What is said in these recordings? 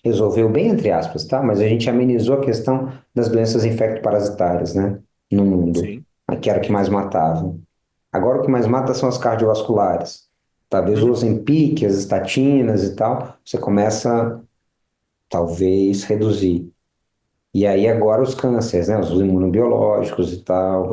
resolveu bem, entre aspas, tá? Mas a gente amenizou a questão das doenças infecto-parasitárias, né? No mundo, Sim. que era o que mais matava. Agora o que mais mata são as cardiovasculares. Talvez o Uhum. Ozempic, as estatinas e tal, você começa, talvez, reduzir. E aí agora os cânceres, né? Os imunobiológicos e tal.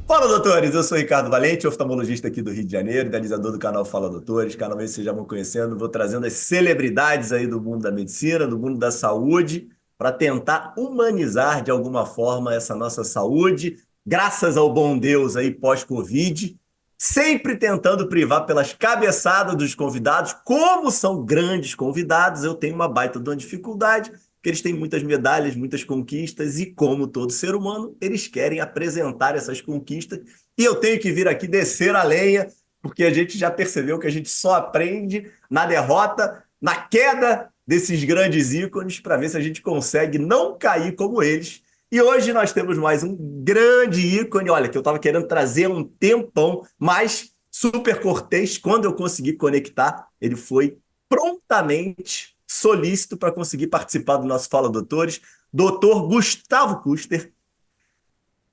Fala, doutores! Eu sou Ricardo Valente, oftalmologista aqui do Rio de Janeiro, idealizador do canal Fala Doutores. Canal esse vocês já vão conhecendo. Vou trazendo as celebridades aí do mundo da medicina, do mundo da saúde, para tentar humanizar de alguma forma essa nossa saúde, graças ao bom Deus aí pós-Covid, sempre tentando privar pelas cabeçadas dos convidados. Como são grandes convidados, eu tenho uma baita de uma dificuldade que eles têm muitas medalhas, muitas conquistas, e como todo ser humano, eles querem apresentar essas conquistas, e eu tenho que vir aqui descer a lenha, porque a gente já percebeu que a gente só aprende na derrota, na queda desses grandes ícones, para ver se a gente consegue não cair como eles. E hoje nós temos mais um grande ícone, olha, que eu estava querendo trazer há um tempão, mas super cortês, quando eu consegui conectar, ele foi prontamente solícito para conseguir participar do nosso Fala Doutores, doutor Gustavo Kuster,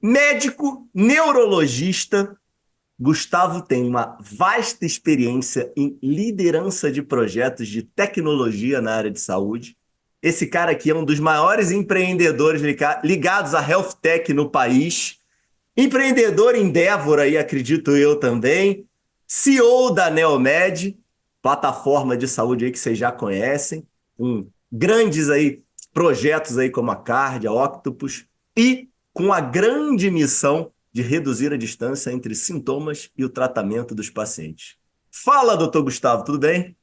médico neurologista. Gustavo tem uma vasta experiência em liderança de projetos de tecnologia na área de saúde. Esse cara aqui é um dos maiores empreendedores ligados à health tech no país. Empreendedor em Endeavor aí, acredito eu também. CEO da Neomed, plataforma de saúde aí que vocês já conhecem, com grandes aí projetos aí como a Card, a Octopus, e com a grande missão de reduzir a distância entre sintomas e o tratamento dos pacientes. Fala, doutor Gustavo, tudo bem?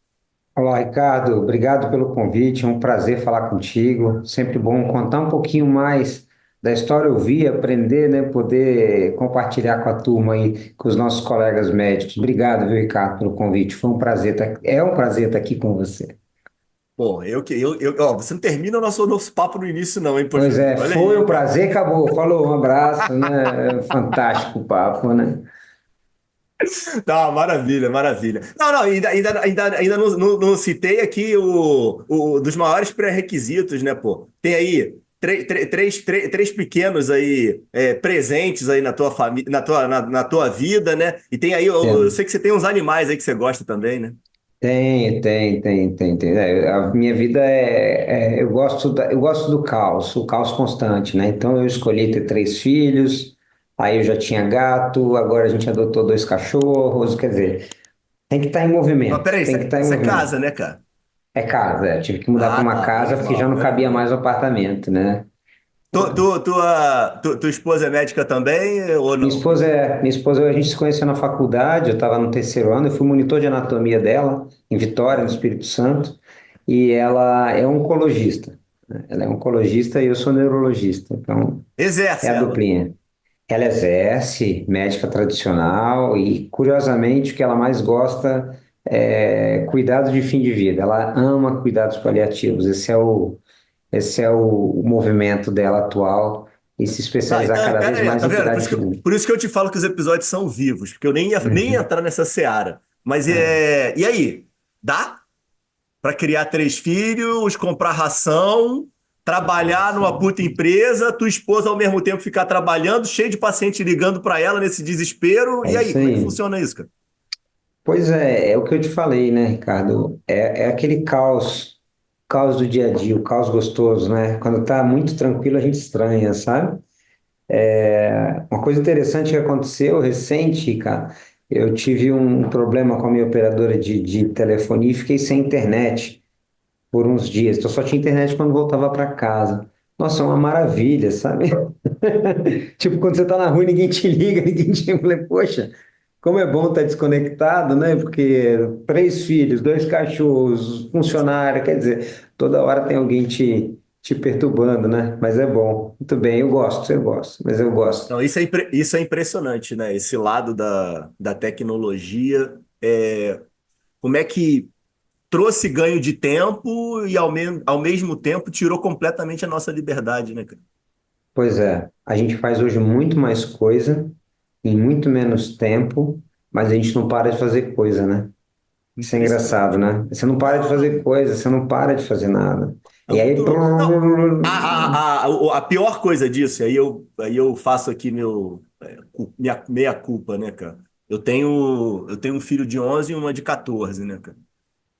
Olá, Ricardo. Obrigado pelo convite. É um prazer falar contigo. Sempre bom contar um pouquinho mais da história, ouvir, aprender, né? Poder compartilhar com a turma aí, com os nossos colegas médicos. Obrigado, viu, Ricardo, pelo convite. Foi um prazer é um prazer estar aqui com você. Bom, ó, você não termina o nosso papo no início, não, hein, Pois poxa? é, Olha foi aí, um cara. prazer, acabou. Falou, um abraço, né? Fantástico o papo, né? Tá, maravilha, maravilha. Não, não, ainda não citei aqui o dos maiores pré-requisitos, né, pô? Tem aí três pequenos aí presentes aí na tua família, na tua vida, né? E tem aí, eu sei que você tem uns animais aí que você gosta também, né? Tem. A minha vida eu gosto do caos, o caos constante, né? Então eu escolhi ter três filhos, aí eu já tinha gato, agora a gente adotou dois cachorros, quer dizer, tem que estar em Mas movimento, peraí, tem que estar em isso é casa, movimento. né, cara? É casa, tive que mudar para Ah, uma tá, casa menos porque já mal, não menos cabia mais mal. o apartamento, né? Tua esposa é médica também ou não? Minha esposa, a gente se conheceu na faculdade, eu estava no terceiro ano, eu fui monitor de anatomia dela, em Vitória, no Espírito Santo, e ela é oncologista, né? Ela é oncologista e eu sou neurologista, então é Exerce a ela. duplinha. Ela exerce médica tradicional e, curiosamente, o que ela mais gosta é cuidado de fim de vida. Ela ama cuidados paliativos, esse é o movimento dela atual e se Não, especializar então, cada pera vez aí, mais tá em vendo? cuidar de fim. Por isso que eu te falo que os episódios são vivos, porque eu nem ia Uhum. entrar nessa seara. Mas É. e aí? Dá para criar três filhos, comprar ração, trabalhar numa puta empresa, tua esposa ao mesmo tempo ficar trabalhando, cheio de paciente ligando para ela nesse desespero. É E aí, isso como é que aí. funciona isso, cara? Pois é o que eu te falei, né, Ricardo? É aquele caos do dia a dia, o caos gostoso, né? Quando tá muito tranquilo, a gente estranha, sabe? Uma coisa interessante que aconteceu recente, cara, eu tive um problema com a minha operadora de telefonia e fiquei sem internet por uns dias. Então só tinha internet quando voltava para casa. Nossa, é uma maravilha, sabe? Tipo, quando você tá na rua, e ninguém te liga, ninguém te... Eu falei, poxa, como é bom estar desconectado, né? Porque três filhos, dois cachorros, funcionário, quer dizer, toda hora tem alguém te perturbando, né? Mas é bom. Muito bem, eu gosto, mas eu gosto. Não, isso é impressionante, né? Esse lado da tecnologia. Como é que trouxe ganho de tempo e ao mesmo tempo tirou completamente a nossa liberdade, né, cara? Pois é, a gente faz hoje muito mais coisa em muito menos tempo, mas a gente não para de fazer coisa, né? Isso é engraçado, Impressionante, cara. né? Você não para de Não, fazer não. coisa, você não para de fazer nada. É E aí, muito louco. Não, a pior coisa disso, aí eu faço aqui minha meia-culpa, né, cara? Eu tenho um filho de 11 e uma de 14, né, cara?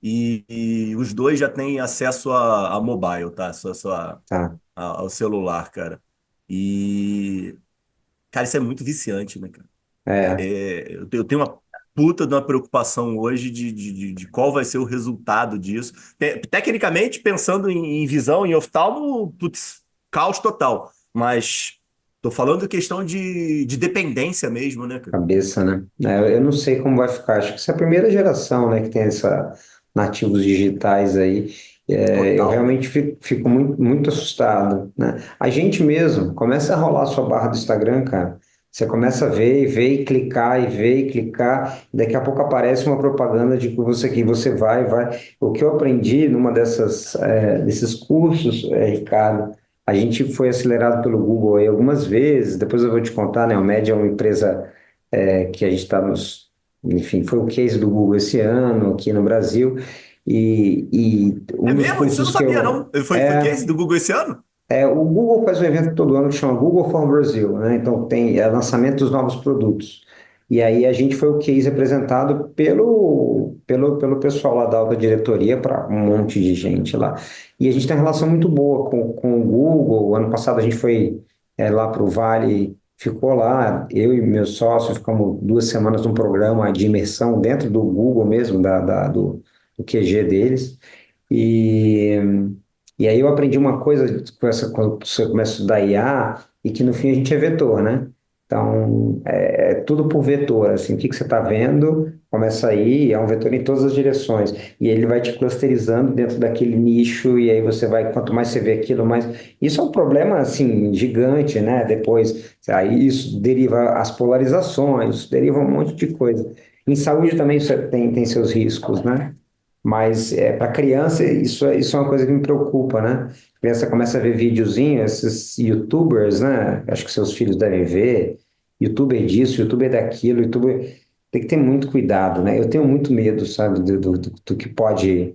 E os dois já têm acesso a mobile, tá? tá, Ao celular, cara. E, cara, isso é muito viciante, né, cara? é, Eu tenho uma puta de uma preocupação hoje de qual vai ser o resultado disso. Tecnicamente, pensando em visão, em oftalmo, putz, caos total. Mas tô falando questão de dependência mesmo, né, cara? cabeça, né? Eu não sei como vai ficar. Acho que essa é a primeira geração, né, que tem essa nativos digitais aí. Eu Total. realmente fico muito, muito assustado, né? A gente mesmo começa a rolar a sua barra do Instagram, cara. Você começa a ver e clicar, e ver e clicar. Daqui a pouco aparece uma propaganda de que você vai. O que eu aprendi numa desses cursos, Ricardo, a gente foi acelerado pelo Google aí algumas vezes. Depois eu vou te contar, né? O Média é uma empresa que a gente está enfim, foi o case do Google esse ano aqui no Brasil. E É um dos mesmo? Isso eu não cursos que sabia, eu não. Foi case do Google esse ano? o Google faz um evento todo ano que chama Google for Brasil, né? Então tem lançamento dos novos produtos. E aí a gente foi o case apresentado pelo pessoal lá da alta diretoria para um monte de gente lá. E a gente tem uma relação muito boa com o Google. Ano passado a gente foi lá para o Vale, ficou lá, eu e meu sócio ficamos 2 semanas num programa de imersão dentro do Google mesmo, do QG deles. E e aí eu aprendi uma coisa quando você começa a estudar IA, e que no fim a gente é vetor, né? Então, é tudo por vetor, assim, o que você está vendo, começa aí, é um vetor em todas as direções, e ele vai te clusterizando dentro daquele nicho, e aí você vai, quanto mais você vê aquilo, mais... Isso é um problema, assim, gigante, né? Depois, aí isso deriva as polarizações, isso deriva um monte de coisa. Em saúde também isso tem seus riscos, né? Mas para criança, isso é uma coisa que me preocupa, né? A criança começa a ver videozinho, esses YouTubers, né? Acho que seus filhos devem ver. YouTuber disso, YouTuber daquilo, YouTuber. Tem que ter muito cuidado, né? Eu tenho muito medo, sabe, do que pode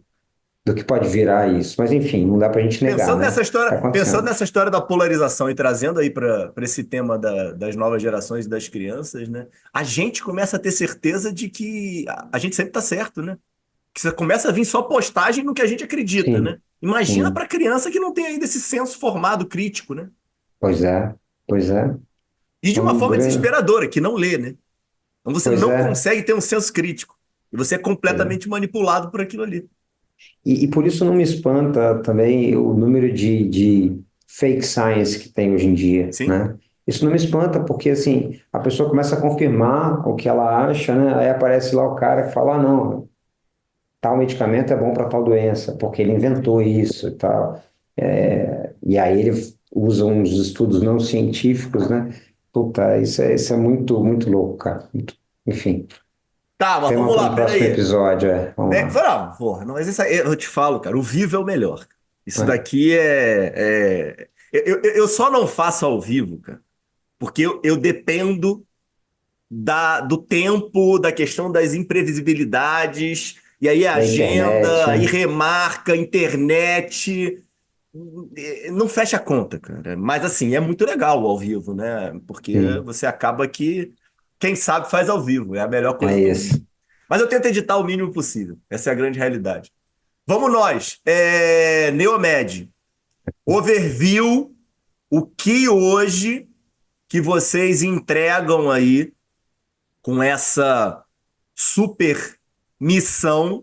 virar isso. Mas, enfim, não dá pra gente negar, né? Tá Pensando acontecendo. nessa história da polarização e trazendo aí para esse tema das novas gerações e das crianças, né? A gente começa a ter certeza de que a gente sempre está certo, né? Que você começa a vir só postagem no que a gente acredita, né? Sim, Imagina sim. para criança que não tem ainda esse senso formado crítico, né? Pois é, pois é. E de uma Um forma grande... desesperadora, que não lê, né? Então você Pois não é. consegue ter um senso crítico. E você é completamente manipulado por aquilo ali. E por isso não me espanta também o número de fake science que tem hoje em dia, Sim? né? Isso não me espanta porque, assim, a pessoa começa a confirmar o que ela acha, né? Aí aparece lá o cara que fala, ah, não, tal medicamento é bom para tal doença, porque ele inventou isso e tal. E aí ele usa uns estudos não científicos, né? Puta, isso é muito, muito louco, cara. Enfim, Tá, mas tema vamos para um lá, próximo peraí. episódio, vamos lá. Não, porra, não, mas isso aí, eu te falo, cara, o vivo é o melhor. Isso É, daqui eu só não faço ao vivo, cara, porque eu dependo do tempo, da questão das imprevisibilidades, e aí a da internet, agenda, aí né? remarca, internet. Não fecha a conta, cara. Mas assim, é muito legal o ao vivo, né? Porque Sim. você acaba que, quem sabe, faz ao vivo. É a melhor É coisa do mundo. isso. Mas eu tento editar o mínimo possível. Essa é a grande realidade. Vamos nós. Neomed. Overview. O que hoje que vocês entregam aí com essa super missão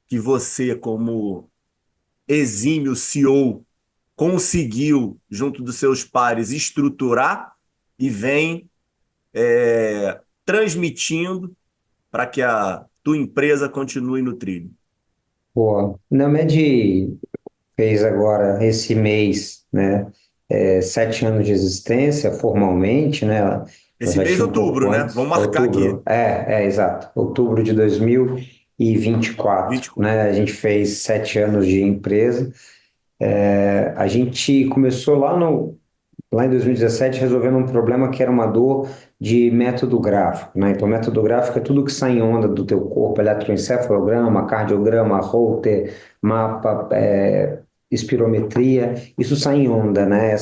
que você, como exímio CEO, conseguiu, junto dos seus pares, estruturar e vem transmitindo para que a tua empresa continue no trilho. Pô, na Med fez agora, esse mês, né, 7 anos de existência, formalmente, né, ela Esse já mês de tinha um pouco outubro, né? antes, Vamos marcar aqui. outubro, exato, outubro de 2024, 24. né, a gente fez 7 anos de empresa. A gente começou lá lá em 2017, resolvendo um problema que era uma dor de método gráfico, né? Então, método gráfico é tudo que sai em onda do teu corpo, eletroencefalograma, cardiograma, Holter, mapa, espirometria, isso sai em onda, né?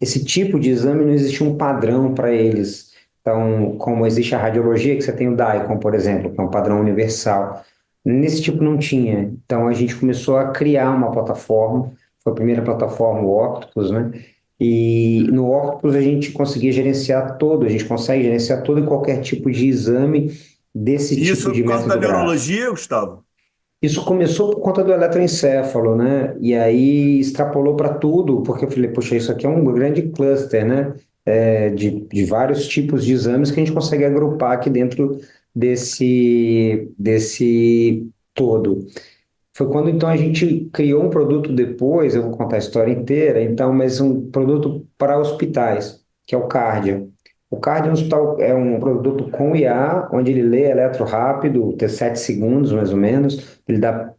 Esse tipo de exame não existe um padrão para eles. Então, como existe a radiologia, que você tem o DICOM, por exemplo, que é um padrão universal. Nesse tipo não tinha. Então, a gente começou a criar uma plataforma, foi a primeira plataforma, o Octopus, né? E no Octopus a gente conseguia gerenciar todo, a gente consegue gerenciar todo e qualquer tipo de exame desse E tipo isso de por causa da método gráfico. neurologia, Gustavo? Isso começou por conta do eletroencefalo, né? E aí extrapolou para tudo, porque eu falei, poxa, isso aqui é um grande cluster, né? De vários tipos de exames que a gente consegue agrupar aqui dentro desse todo. Foi quando então a gente criou um produto depois, eu vou contar a história inteira, então, mas um produto para hospitais, que é o Cardia. O Cardia é é um produto com IA, onde ele lê eletro rápido, tem 7 segundos mais ou menos, ele dá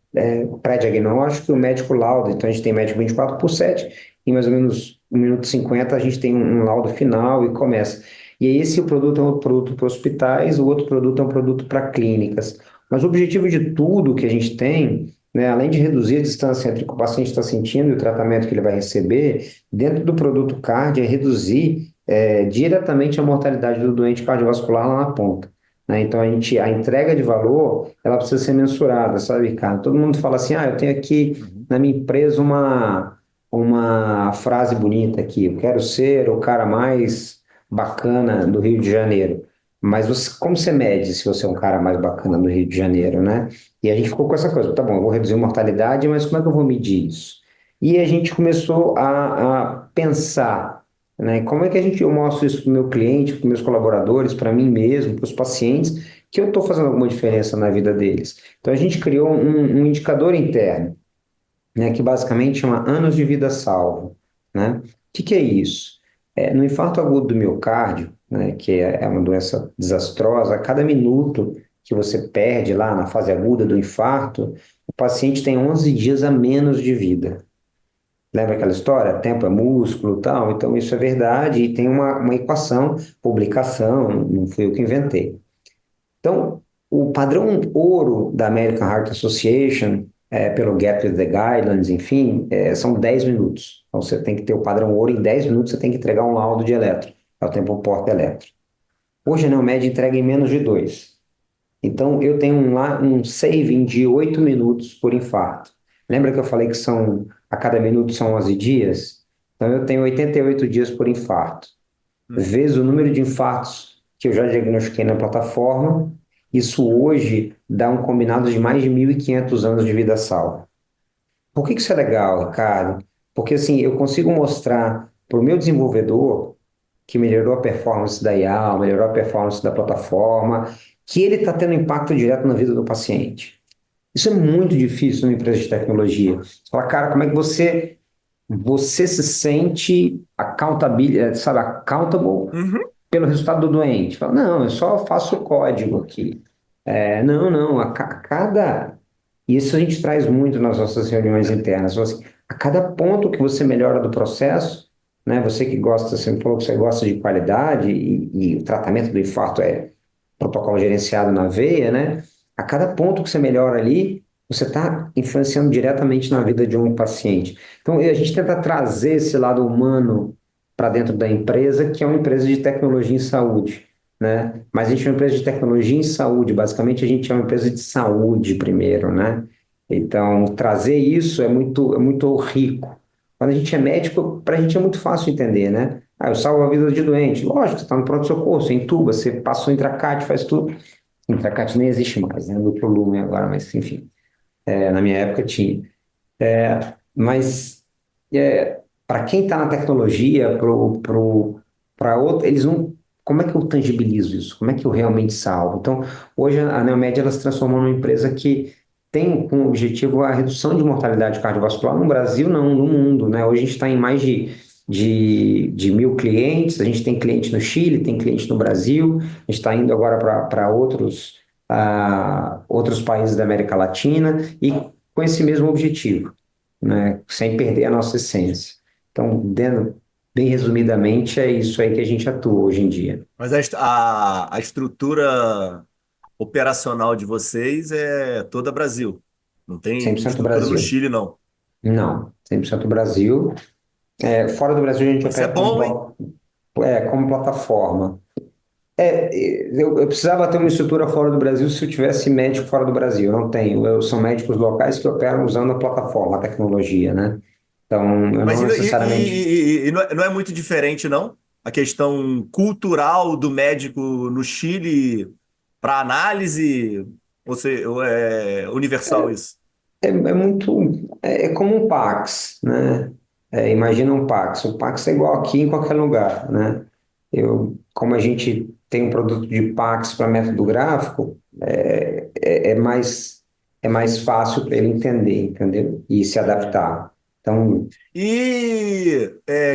pré-diagnóstico e o médico lauda. Então a gente tem médico 24/7, em mais ou menos 1 minuto e 50 a gente tem um laudo final e começa. E aí esse produto é um produto para hospitais, o outro produto é um produto para clínicas. Mas o objetivo de tudo que a gente tem, né, além de reduzir a distância entre o que o paciente está sentindo e o tratamento que ele vai receber, dentro do produto CARD é reduzir diretamente a mortalidade do doente cardiovascular lá na ponta. Né? Então, a entrega de valor, ela precisa ser mensurada, sabe, Ricardo? Todo mundo fala assim, eu tenho aqui Uhum. na minha empresa uma frase bonita aqui, eu quero ser o cara mais bacana do Rio de Janeiro. Mas como você mede se você é um cara mais bacana do Rio de Janeiro, né? E a gente ficou com essa coisa, tá bom, eu vou reduzir a mortalidade, mas como é que eu vou medir isso? E a gente começou a pensar, né, como é que eu mostro isso para o meu cliente, para os meus colaboradores, para mim mesmo, para os pacientes, que eu estou fazendo alguma diferença na vida deles. Então a gente criou um indicador interno, né, que basicamente chama anos de vida salvo, né? O que é isso? No infarto agudo do miocárdio, né, que é uma doença desastrosa, a cada minuto que você perde lá na fase aguda do infarto, o paciente tem 11 dias a menos de vida. Lembra aquela história? Tempo é músculo, e tal. Então isso é verdade e tem uma equação, publicação, não fui eu que inventei. Então, o padrão ouro da American Heart Association, pelo Gap with the Guidelines, enfim, são 10 minutos. Então, você tem que ter o padrão ouro, em 10 minutos você tem que entregar um laudo de eletro, é o tempo porta eletro. Hoje a Neomed entrega em menos de 2. Então, eu tenho um saving de 8 minutos por infarto. Lembra que eu falei que a cada minuto são 11 dias? Então, eu tenho 88 dias por infarto Uhum. vezes o número de infartos que eu já diagnostiquei na plataforma, isso hoje dá um combinado de mais de 1.500 anos de vida salva. Por que isso é legal, Ricardo? Porque assim, eu consigo mostrar para o meu desenvolvedor que melhorou a performance da IA, melhorou a performance da plataforma, que ele está tendo impacto direto na vida do paciente. Isso é muito difícil numa empresa de tecnologia. Você fala, cara, como é que você se sente accountable, sabe, accountable Uhum. pelo resultado do doente? Fala, não, eu só faço o código aqui. Não, não, a cada. Isso a gente traz muito nas nossas reuniões internas. Fala assim, a cada ponto que você melhora do processo, né? Você que gosta, você me falou que você gosta de qualidade e o tratamento do infarto é protocolo gerenciado na veia, né? A cada ponto que você melhora ali, você está influenciando diretamente na vida de um paciente. Então, a gente tenta trazer esse lado humano para dentro da empresa, que é uma empresa de tecnologia em saúde, né? Mas a gente é uma empresa de tecnologia em saúde, basicamente a gente é uma empresa de saúde primeiro, né? Então, trazer isso é muito rico. Quando a gente é médico, para a gente é muito fácil entender, né? Eu salvo a vida de doente. Lógico, você está no pronto-socorro, você entuba, você passou intracate, faz tudo. Intracate nem existe mais, né? Duplo lumen agora, mas enfim, na minha época tinha. Mas para quem está na tecnologia, para outro, eles não. Como é que eu tangibilizo isso? Como é que eu realmente salvo? Então, hoje a Neomed ela se transformou numa empresa que tem como objetivo a redução de mortalidade cardiovascular no Brasil, não, no mundo, né? Hoje a gente está em mais de 1.000 clientes, a gente tem cliente no Chile, tem cliente no Brasil, a gente está indo agora para outros países da América Latina e com esse mesmo objetivo, né? Sem perder a nossa essência. Então, dentro. bem resumidamente, é isso aí que a gente atua hoje em dia. Mas a estrutura operacional de vocês é toda Brasil. Não cem tem por cento estrutura no Brasil. Chile, não. Não, 100% Brasil. Fora do Brasil, a gente Isso é opera como, bom, hein? como plataforma. Eu precisava ter uma estrutura fora do Brasil se eu tivesse médico fora do Brasil. Eu não tenho. São médicos locais que operam usando a plataforma, a tecnologia, né? Então, eu Mas não necessariamente. não é muito diferente, não? A questão cultural do médico no Chile para análise, ou é universal isso? É muito. É como um Pax, né? Imagina um Pax. O Pax é igual aqui em qualquer lugar, né? Como a gente tem um produto de Pax para método gráfico, é mais fácil para ele entender, entendeu? E se adaptar. Então,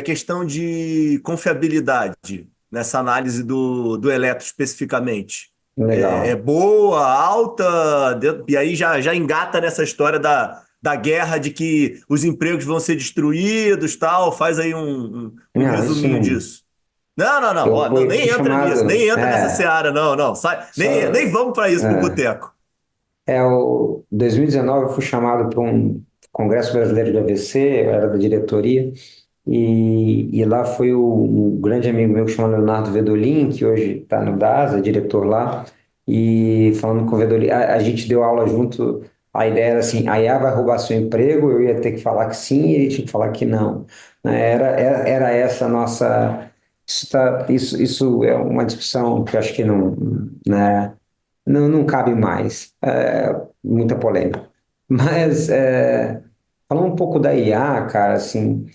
Questão de confiabilidade nessa análise do eletro especificamente. É legal. boa, alta, e aí já engata nessa história da guerra de que os empregos vão ser destruídos, tal. Faz aí um Não, isso resuminho não. disso. Não, não, não. Eu Ó, não, fui nem entra nisso, nem chamado. entra nessa seara, não, não. Sai, nem Só. vamos para isso pro É, boteco. o 2019 eu fui chamado para um Congresso Brasileiro de AVC, eu era da diretoria. E lá foi um grande amigo meu que chama Leonardo Vedolin, que hoje está no DASA, diretor lá, e falando com o Vedolin, a gente deu aula junto, a ideia era assim, a IA vai roubar seu emprego, eu ia ter que falar que sim, e ele tinha que falar que não. Né? Era essa a nossa... Isso é uma discussão que eu acho que não, né, não cabe mais, muita polêmica. Mas, falando um pouco da IA, cara, assim...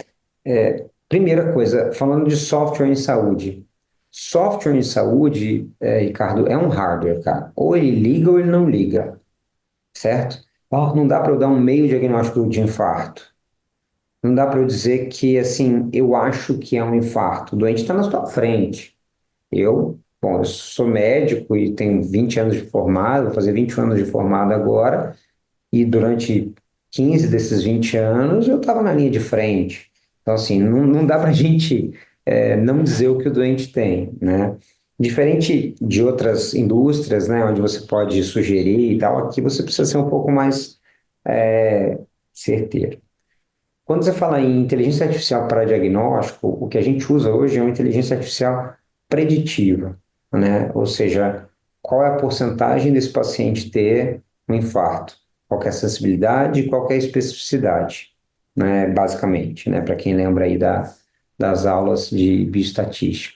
Primeira coisa, falando de software em saúde. Software em saúde, Ricardo, é um hardware, cara. Ou ele liga ou ele não liga, certo? Não dá para eu dar um meio diagnóstico de infarto. Não dá para eu dizer que, assim, eu acho que é um infarto. O doente está na sua frente. Eu sou médico e tenho 20 anos de formado, vou fazer 21 anos de formado agora, e durante 15 desses 20 anos eu estava na linha de frente. Então, assim, não dá para a gente não dizer o que o doente tem, né? Diferente de outras indústrias, né, onde você pode sugerir e tal, aqui você precisa ser um pouco mais é, certeiro. Quando você fala em inteligência artificial para diagnóstico, o que a gente usa hoje é uma inteligência artificial preditiva, né? Ou seja, qual é a porcentagem desse paciente ter um infarto? Qual que é a sensibilidade e qual que é a especificidade, né? Basicamente, né? Para quem lembra aí das aulas de bioestatística.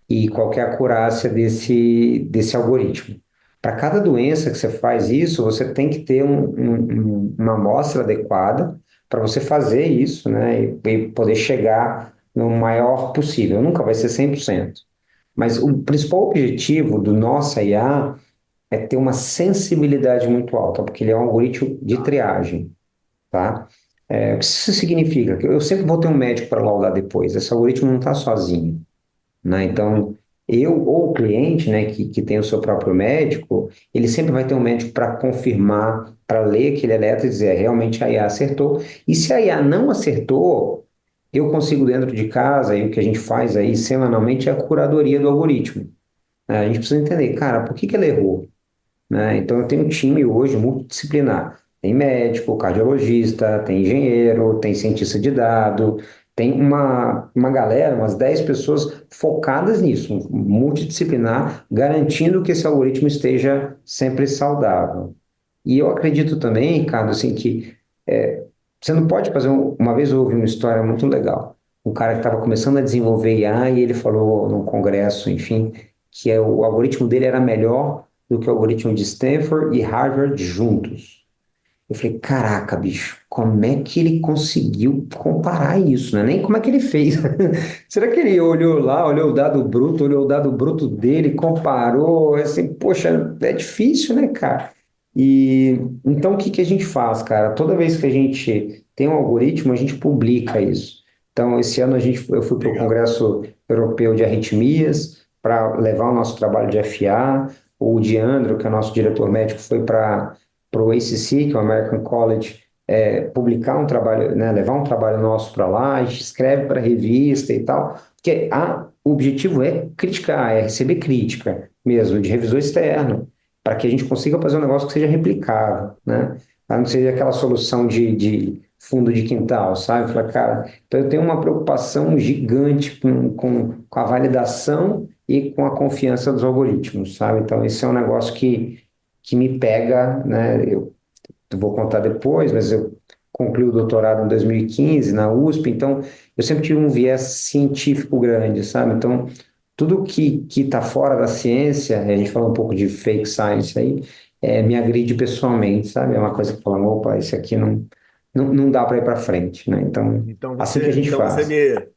E qual que é a acurácia desse algoritmo. Para cada doença que você faz isso, você tem que ter uma amostra adequada para você fazer isso, né, e poder chegar no maior possível. Nunca vai ser 100%. Mas o principal objetivo do nosso IA é ter uma sensibilidade muito alta, porque ele é um algoritmo de triagem, tá? O que isso significa? Que eu sempre vou ter um médico para laudar depois. Esse algoritmo não está sozinho, né? Então, eu ou o cliente, né, que tem o seu próprio médico, ele sempre vai ter um médico para confirmar, para ler aquele eletro e dizer, realmente a IA acertou. E se a IA não acertou, eu consigo dentro de casa, e o que a gente faz aí semanalmente é a curadoria do algoritmo. Né? A gente precisa entender, cara, por que que ela errou? Né? Então, eu tenho um time hoje multidisciplinar. Tem médico, cardiologista, tem engenheiro, tem cientista de dado, tem uma galera, umas 10 pessoas focadas nisso, multidisciplinar, garantindo que esse algoritmo esteja sempre saudável. E eu acredito também, Ricardo, assim, que você não pode fazer. Uma vez eu ouvi uma história muito legal. Um cara que estava começando a desenvolver IA e ele falou num congresso, enfim, que o algoritmo dele era melhor do que o algoritmo de Stanford e Harvard juntos. Eu falei, caraca, bicho, como é que ele conseguiu comparar isso, né? Nem como é que ele fez. Será que ele olhou lá, olhou o dado bruto, olhou o dado bruto dele, comparou, assim, poxa, é difícil, né, cara? E então o que que a gente faz, cara? Toda vez que a gente tem um algoritmo, a gente publica isso. Então, esse ano eu fui para o Legal. Congresso Europeu de Arritmias para levar o nosso trabalho de FA. O Diandro, que é o nosso diretor médico, foi para o ACC, que é o American College publicar um trabalho, né, levar um trabalho nosso para lá, a gente escreve para revista e tal, porque o objetivo é criticar, é receber crítica mesmo, de revisor externo, para que a gente consiga fazer um negócio que seja replicável, né? Para não seja aquela solução de fundo de quintal, sabe? Fala, cara, então eu tenho uma preocupação gigante com a validação e com a confiança dos algoritmos, sabe? Então, esse é um negócio que me pega, né? Eu vou contar depois, mas eu concluí o doutorado em 2015 na USP, então eu sempre tive um viés científico grande, sabe? Então, tudo que está fora da ciência, a gente fala um pouco de fake science aí, me agride pessoalmente, sabe? É uma coisa que fala, opa, isso aqui não dá para ir para frente, né? Então, assim que a gente Então você faz. me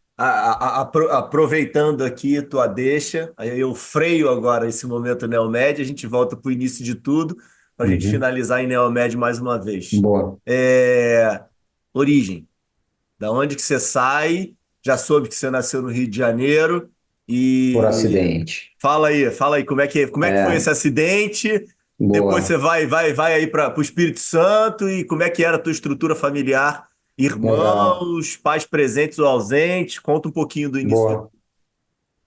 aproveitando aqui tua deixa, aí eu freio agora esse momento Neomed, a gente volta para o início de tudo, para a gente Uhum. finalizar em Neomed mais uma vez. Boa, É, origem, da onde que você sai? Já soube que você nasceu no Rio de Janeiro por e acidente. fala aí como é que foi esse É, acidente? Depois você boa, vai aí para o Espírito Santo e como é que era a tua estrutura familiar? legal, Irmãos, pais presentes ou ausentes? Conta um pouquinho do início de... boa.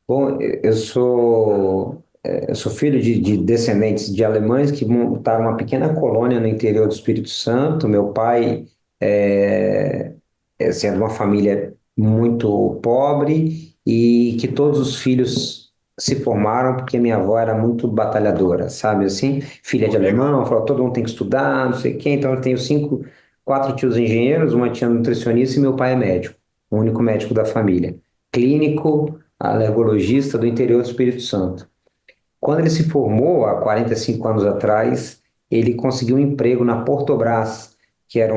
Bom, eu sou filho de descendentes de alemães que montaram uma pequena colônia no interior do Espírito Santo. Meu pai assim, é de uma família muito pobre e que todos os filhos se formaram porque minha avó era muito batalhadora, sabe assim? Filha de Pô, alemão, legal. falou, todo mundo tem que estudar, não sei o quê. Então eu tenho quatro tios engenheiros, uma tia nutricionista e meu pai é médico, o único médico da família. Clínico, alergologista do interior do Espírito Santo. Quando ele se formou, há 45 anos atrás, ele conseguiu um emprego na Portobras, que era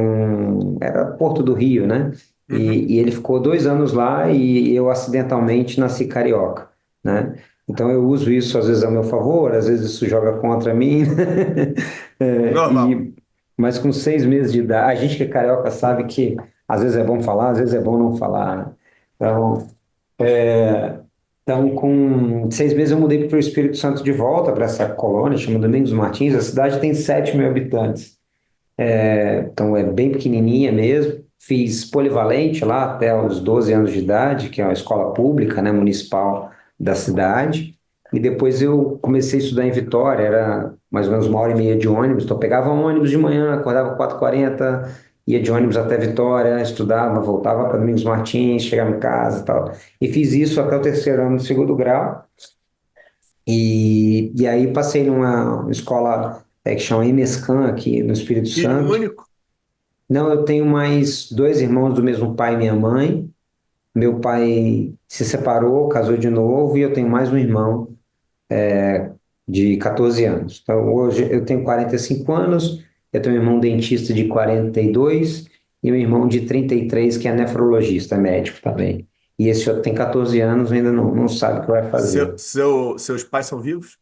Porto do Rio, né? Uhum. E ele ficou 2 anos lá e eu acidentalmente nasci carioca, né? Então eu uso isso às vezes a meu favor, às vezes isso joga contra mim. É, Normal. mas com 6 meses de idade, a gente que é carioca sabe que às vezes é bom falar, às vezes é bom não falar, né? Então, com 6 meses eu mudei para o Espírito Santo de volta, para essa colônia, chama Domingos Martins. A cidade tem 7 mil habitantes, então é bem pequenininha mesmo. Fiz polivalente lá até os 12 anos de idade, que é uma escola pública, né, municipal da cidade. E depois eu comecei a estudar em Vitória, era mais ou menos 1 hora e meia de ônibus. Então eu pegava um ônibus de manhã, acordava 4h40, ia de ônibus até Vitória, estudava, voltava para Domingos Martins, chegava em casa e tal. E fiz isso até o terceiro ano do segundo grau. E aí passei numa escola que chama Emescan aqui no Espírito Filho Santo. único? Não, eu tenho mais dois irmãos do mesmo pai e minha mãe. Meu pai se separou, casou de novo, e eu tenho mais um irmão de 14 anos. Então, hoje eu tenho 45 anos, eu tenho um irmão dentista de 42 e um irmão de 33 que é nefrologista, é médico também. E esse outro tem 14 anos, ainda não sabe o que vai fazer. Seus pais são vivos?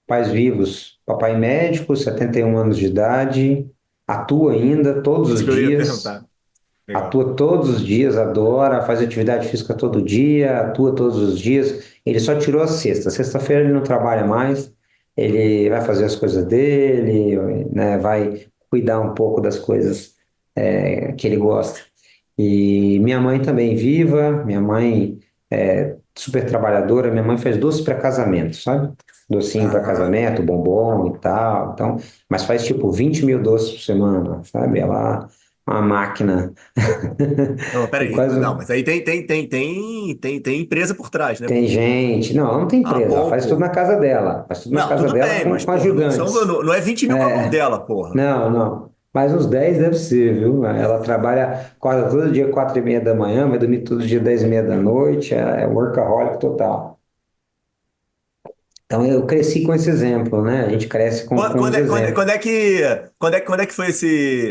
Pais vivos, papai médico, 71 anos de idade, atua ainda todos Isso os que eu ia dias. perguntar. Legal. Atua todos os dias, adora, faz atividade física todo dia, atua todos os dias. Ele só tirou a sexta. Sexta-feira ele não trabalha mais, ele vai fazer as coisas dele, né, vai cuidar um pouco das coisas que ele gosta. E minha mãe também viva, minha mãe é super trabalhadora, minha mãe faz doce para casamento, sabe? Docinho para Aham. casamento, bombom e tal, então, mas faz tipo 20 mil doces por semana, sabe? Ela é uma máquina. Não, E peraí. quase Não, mas aí tem empresa por trás, né, tem pô? gente. Não, ela não tem Ah, empresa, ela bom, faz tudo na pô. casa dela. Faz tudo na Não, casa tudo dela bem, mas, com porra, ajudantes. não é 20 mil com a mão É, dela, porra. não. Mas uns 10 deve ser, viu? Ela trabalha, acorda todo dia 4h30 da manhã, vai dormir todo dia 10h30 da noite, é workaholic total. Então eu cresci com esse exemplo, né? A gente cresce com os exemplos. Quando é que foi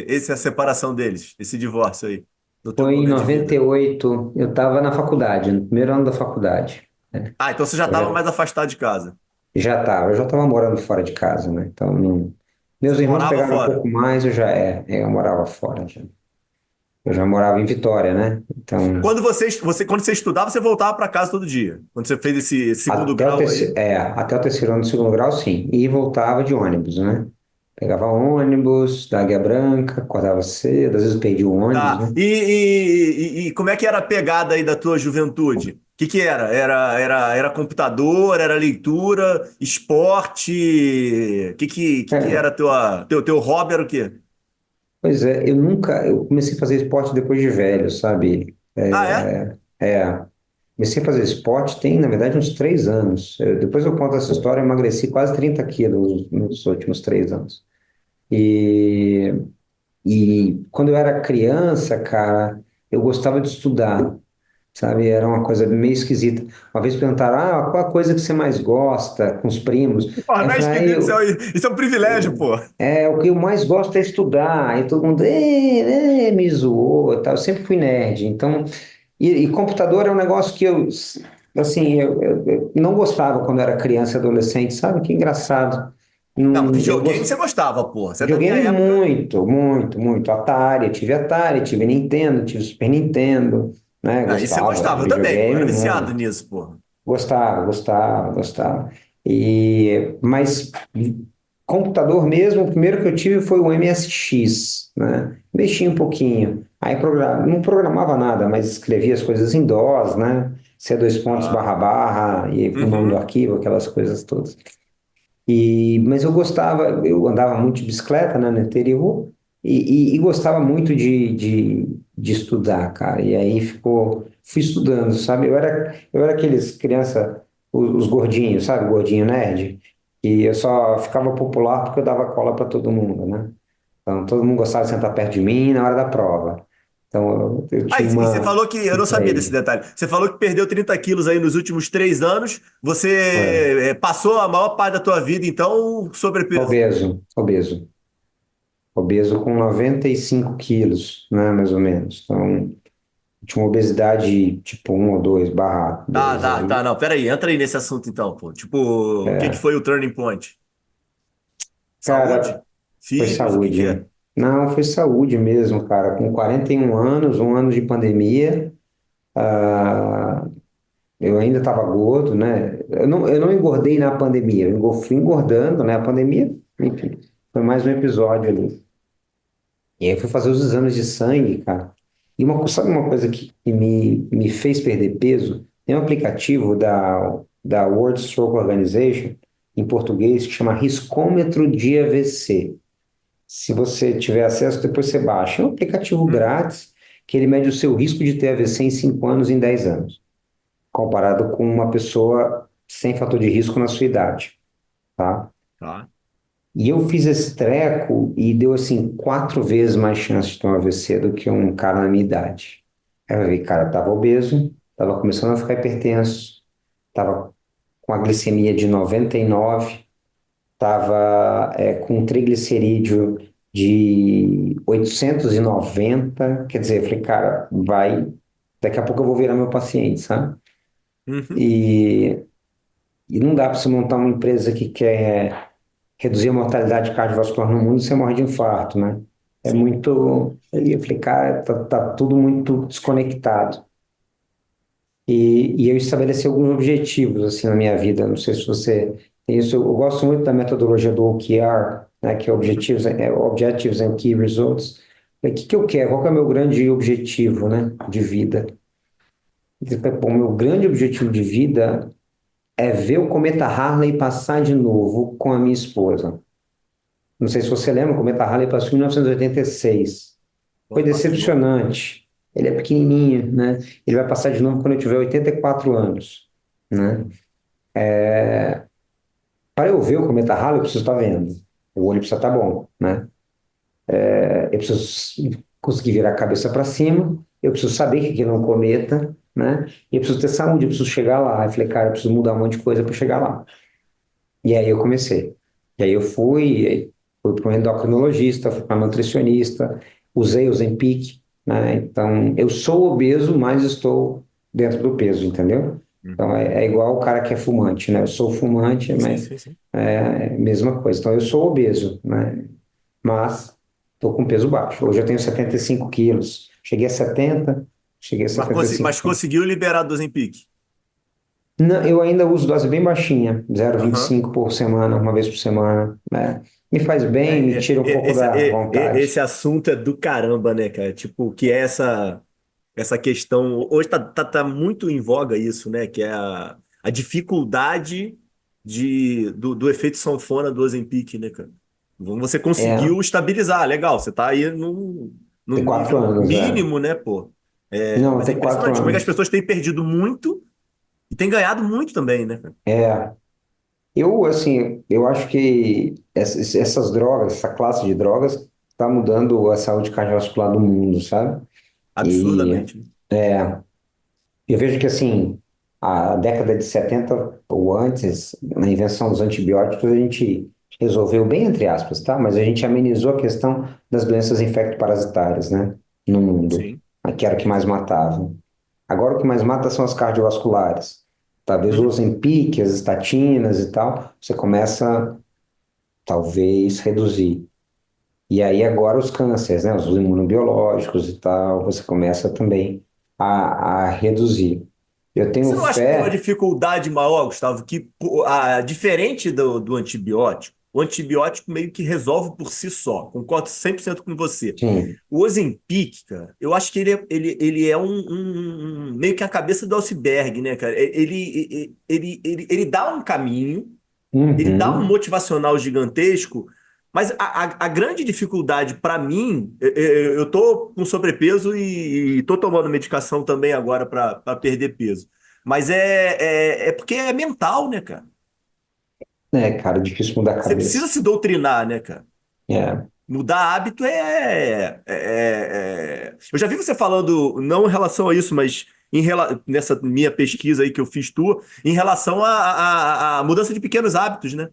essa separação deles, esse divórcio aí, no teu Foi em momento de noventa e vida? oito eu estava na faculdade, no primeiro ano da faculdade, né? Ah, então você já Eu estava já mais afastado de casa. eu já estava morando fora de casa, né? Então, meus Você irmãos morava pegaram um fora. pouco mais, eu morava fora já. Eu já morava em Vitória, né? Então, Quando você estudava, você voltava para casa todo dia. Quando você fez esse segundo grau aí. até o terceiro ano do segundo grau, sim. E voltava de ônibus, né? Pegava ônibus da Águia Branca, acordava cedo, às vezes perdi o ônibus, Tá. né? E como é que era a pegada aí da tua juventude? O que que era? Era computador, era leitura, esporte? O que que era É, teu hobby era o quê? pois é, eu comecei a fazer esporte depois de velho, sabe? Ah, é? Comecei a fazer esporte tem, na verdade, uns 3 anos. Depois eu conto essa história, eu emagreci quase 30 quilos nos últimos 3 anos. E, e quando eu era criança, cara, eu gostava de estudar, sabe? Era uma coisa meio esquisita. Uma vez perguntaram, qual a coisa que você mais gosta com os primos? Pô, Aí eu não é falei, esquisito, isso é um privilégio, pô. o que eu mais gosto é estudar. Aí todo mundo, me zoou, e tal. Eu sempre fui nerd, então... E computador é um negócio que assim, eu não gostava quando era criança e adolescente, sabe? Que engraçado. Não, Eu videogame você gosto, gostava, pô. Você é da minha videogame época. muito, muito, muito. Atari, tive Nintendo, tive Super Nintendo, né? Ah, isso você Gostava de gostava, eu também, pô. Eu videogame era viciado muito. nisso, pô. Gostava. Mas computador mesmo, o primeiro que eu tive foi o MSX, né? Mexi um pouquinho. Aí não programava nada, mas escrevia as coisas em DOS, né? C dois pontos Ah. barra barra e o nome do Uhum. arquivo, aquelas coisas todas. Mas eu gostava, eu andava muito de bicicleta, né, no interior e gostava muito de estudar, cara. E aí fui estudando, sabe? Eu era aqueles criança, os gordinhos, sabe? Gordinho nerd. E eu só ficava popular porque eu dava cola para todo mundo, né? Então todo mundo gostava de sentar perto de mim na hora da prova. Então eu Ah, tinha e você uma falou que, eu um não sabia desse play. detalhe. Você falou que perdeu 30 quilos aí nos últimos 3 anos. É, Você passou a maior parte da tua vida, então, sobrepeso. obeso com 95 quilos, né, mais ou menos. Então, tinha uma obesidade tipo 1 ou 2 barra Tá, 2 tá, tá. aí. Não, pera aí, entra aí nesse assunto então, pô. Tipo, o que que É, foi o turning point? Saúde? cara, foi Filhos? O que que é? saúde. Não, foi saúde mesmo, cara. Com 41 anos, um ano de pandemia, ah, eu ainda estava gordo, né? Eu não engordei na pandemia, fui engordando, né? A pandemia, enfim, foi mais um episódio ali. E aí eu fui fazer os exames de sangue, cara. Sabe uma coisa que me fez perder peso? Tem um aplicativo da World Stroke Organization, em português, que chama Riscômetro de AVC. Se você tiver acesso, depois você baixa. É um aplicativo Uhum. grátis que ele mede o seu risco de ter AVC em 5 anos, em 10 anos, comparado com uma pessoa sem fator de risco na sua idade, tá? Tá. E eu fiz esse treco e deu assim 4 vezes mais chance de ter um AVC do que um cara na minha idade. Aí eu vi, cara, tava obeso, tava começando a ficar hipertenso, tava com a glicemia de 99, tava com um triglicerídeo de 890. Quer dizer, eu falei, cara, daqui a pouco eu vou virar meu paciente, sabe? Uhum. E, e não dá para você montar uma empresa que quer reduzir a mortalidade cardiovascular no mundo, você morre de infarto, né? É Sim. muito. Eu falei, cara, tá tudo muito desconectado. E eu estabeleci alguns objetivos assim na minha vida. Não sei se você tem isso. Eu gosto muito da metodologia do OKR, né? Que é Objectives and Key Results. O que eu quero? Qual que é o meu grande objetivo, né? De vida? Bom, o meu grande objetivo de vida é ver o cometa Harley passar de novo com a minha esposa. Não sei se você lembra, o cometa Halley passou em 1986. Foi Pô, passou. decepcionante. Ele é pequenininho, né? Ele vai passar de novo quando eu tiver 84 anos, né? Para eu ver o cometa Halley, eu preciso estar vendo. O olho precisa estar bom, né? Eu preciso conseguir virar a cabeça para cima, eu preciso saber que aquilo é um cometa, né? E eu preciso ter saúde, eu preciso chegar lá. Eu falei, cara, eu preciso mudar um monte de coisa para chegar lá. E aí eu comecei. E aí fui para um endocrinologista, fui para um nutricionista, usei o Ozempic, né? Então, eu sou obeso, mas estou dentro do peso, entendeu? Então, Uhum. é igual o cara que é fumante, né? Eu sou fumante, Sim, mas sim, sim. é a mesma coisa. Então, eu sou obeso, né? Mas estou com peso baixo. Hoje eu tenho 75 quilos. Cheguei a Mas 75 quilos. conseguiu liberar do Ozempic? Não, eu ainda uso dose bem baixinha, zero vírgula vinte e Aham. cinco por semana, uma vez por semana, né? Me faz bem, me tira um pouco da vontade. Esse assunto é do caramba, né, cara? Tipo, que é essa questão. Hoje tá muito em voga isso, né? Que é a dificuldade do efeito sanfona do Ozempic, né, cara? Você É, conseguiu estabilizar, legal. Você tá aí no tem quatro nível anos, é. mínimo, né, pô? Não, Mas é tem quatro impressionante como é que as anos. pessoas têm perdido muito e têm ganhado muito também, né, cara? É, eu, assim, eu acho que essas drogas, essa classe de drogas, está mudando a saúde cardiovascular do mundo, sabe? E Absurdamente, né? eu vejo que, assim, a década de 70 ou antes, na invenção dos antibióticos, a gente resolveu bem, entre aspas, tá? Mas a gente amenizou a questão das doenças infecto-parasitárias, né? No mundo, Sim. que era o que mais matava. Agora o que mais mata são as cardiovasculares. Talvez o Uhum. Ozempic, as estatinas e tal, você começa, talvez, reduzir. E aí agora os cânceres, né? Os imunobiológicos e tal, você começa também a reduzir. Eu tenho Você não acha que tem uma fé, dificuldade maior, Gustavo, que diferente do antibiótico, o antibiótico meio que resolve por si só. Concordo 100% com você. sim. O Ozempic, cara, eu acho que ele é meio que a cabeça do iceberg, né, cara? Ele dá um caminho, ele dá um Uhum. motivacional gigantesco, mas a grande dificuldade para mim, eu tô com sobrepeso e tô tomando medicação também agora para perder peso. Mas é porque é mental, né, cara? É, cara, difícil mudar a Você precisa cabeça. se doutrinar, né, cara? É, Mudar hábito Eu já vi você falando, não em relação a isso, mas nessa minha pesquisa aí que eu fiz tua, em relação à mudança de pequenos hábitos, né?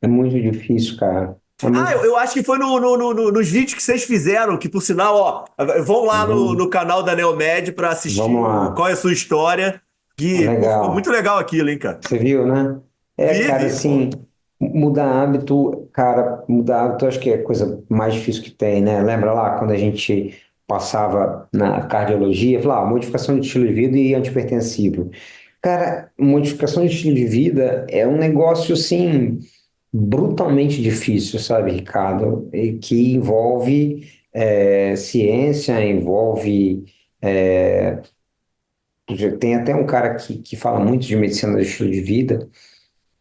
é muito difícil, cara. É Ah, muito. eu acho que foi nos vídeos que vocês fizeram, que por sinal, ó, vão lá Vamos, no canal da Neomed para assistir vamos o lá. Qual é a Sua História, que, pô, ficou muito Legal. legal aquilo, hein, cara? Você viu, né? É, cara, Vi, pô. assim, mudar hábito, cara, mudar hábito eu acho que é a coisa mais difícil que tem, né? Lembra lá quando a gente passava na cardiologia, falava, modificação de estilo de vida e antipertensivo. Cara, modificação de estilo de vida é um negócio, assim, brutalmente difícil, sabe, Ricardo? E que envolve ciência, envolve. Tem até um cara que fala muito de medicina do estilo de vida,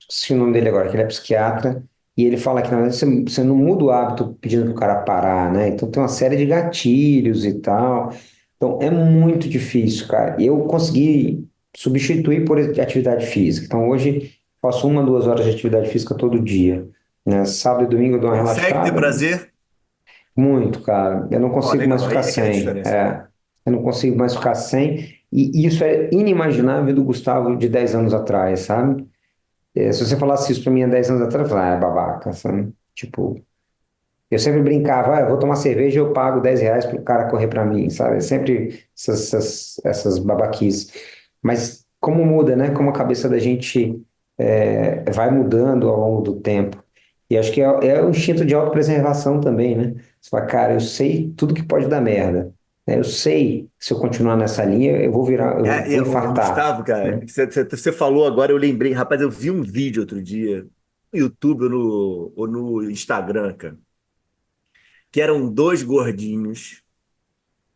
esqueci o nome dele agora, que ele é psiquiatra, e ele fala que na verdade você não muda o hábito pedindo para o cara parar, né? Então tem uma série de gatilhos e tal. Então é muito difícil, cara. E eu consegui substituir por atividade física. Então hoje faço 1, 2 horas de atividade física todo dia, né? Sábado e domingo eu dou uma Consegue ter relaxada, mas prazer? muito, cara. Eu não Ó, consigo mais legal, aí ficar é que é a sem. diferença. Eu não consigo mais ficar sem. E isso é inimaginável do Gustavo de 10 anos atrás, sabe? Se você falasse isso pra mim há 10 anos atrás, eu falava, é babaca, sabe? Tipo, eu sempre brincava, eu vou tomar cerveja e eu pago R$ 10 pro cara correr pra mim, sabe? Sempre essas babaquices. Mas como muda, né? Como a cabeça da gente vai mudando ao longo do tempo. E acho que é o instinto de autopreservação também, né? Você fala, cara, eu sei tudo que pode dar merda, né? Eu sei que se eu continuar nessa linha, eu vou virar, eu vou O infartar, Gustavo, cara, né? você falou agora, eu lembrei, rapaz, eu vi um vídeo outro dia, no YouTube ou no Instagram, cara, que eram dois gordinhos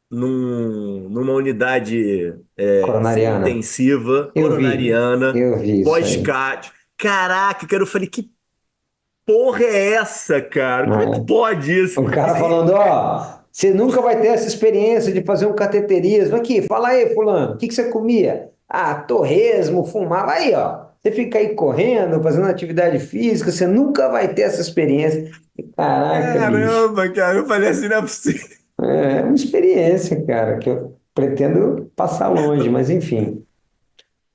numa unidade Coronariana. semi-intensiva, Eu vi, coronariana, eu vi isso aí. pós-CAT. Caraca, cara, eu falei, que porra é essa, cara? Como é que Né? pode isso? O cara falando, ó, você nunca vai ter essa experiência de fazer um cateterismo. Aqui, fala aí, fulano, o que que você comia? Ah, torresmo, fumava. Aí, ó, você fica aí correndo, fazendo atividade física, você nunca vai ter essa experiência. Caraca, bicho. Caramba, cara, eu falei assim, não é possível. É uma experiência, cara, que eu pretendo passar longe, mas enfim,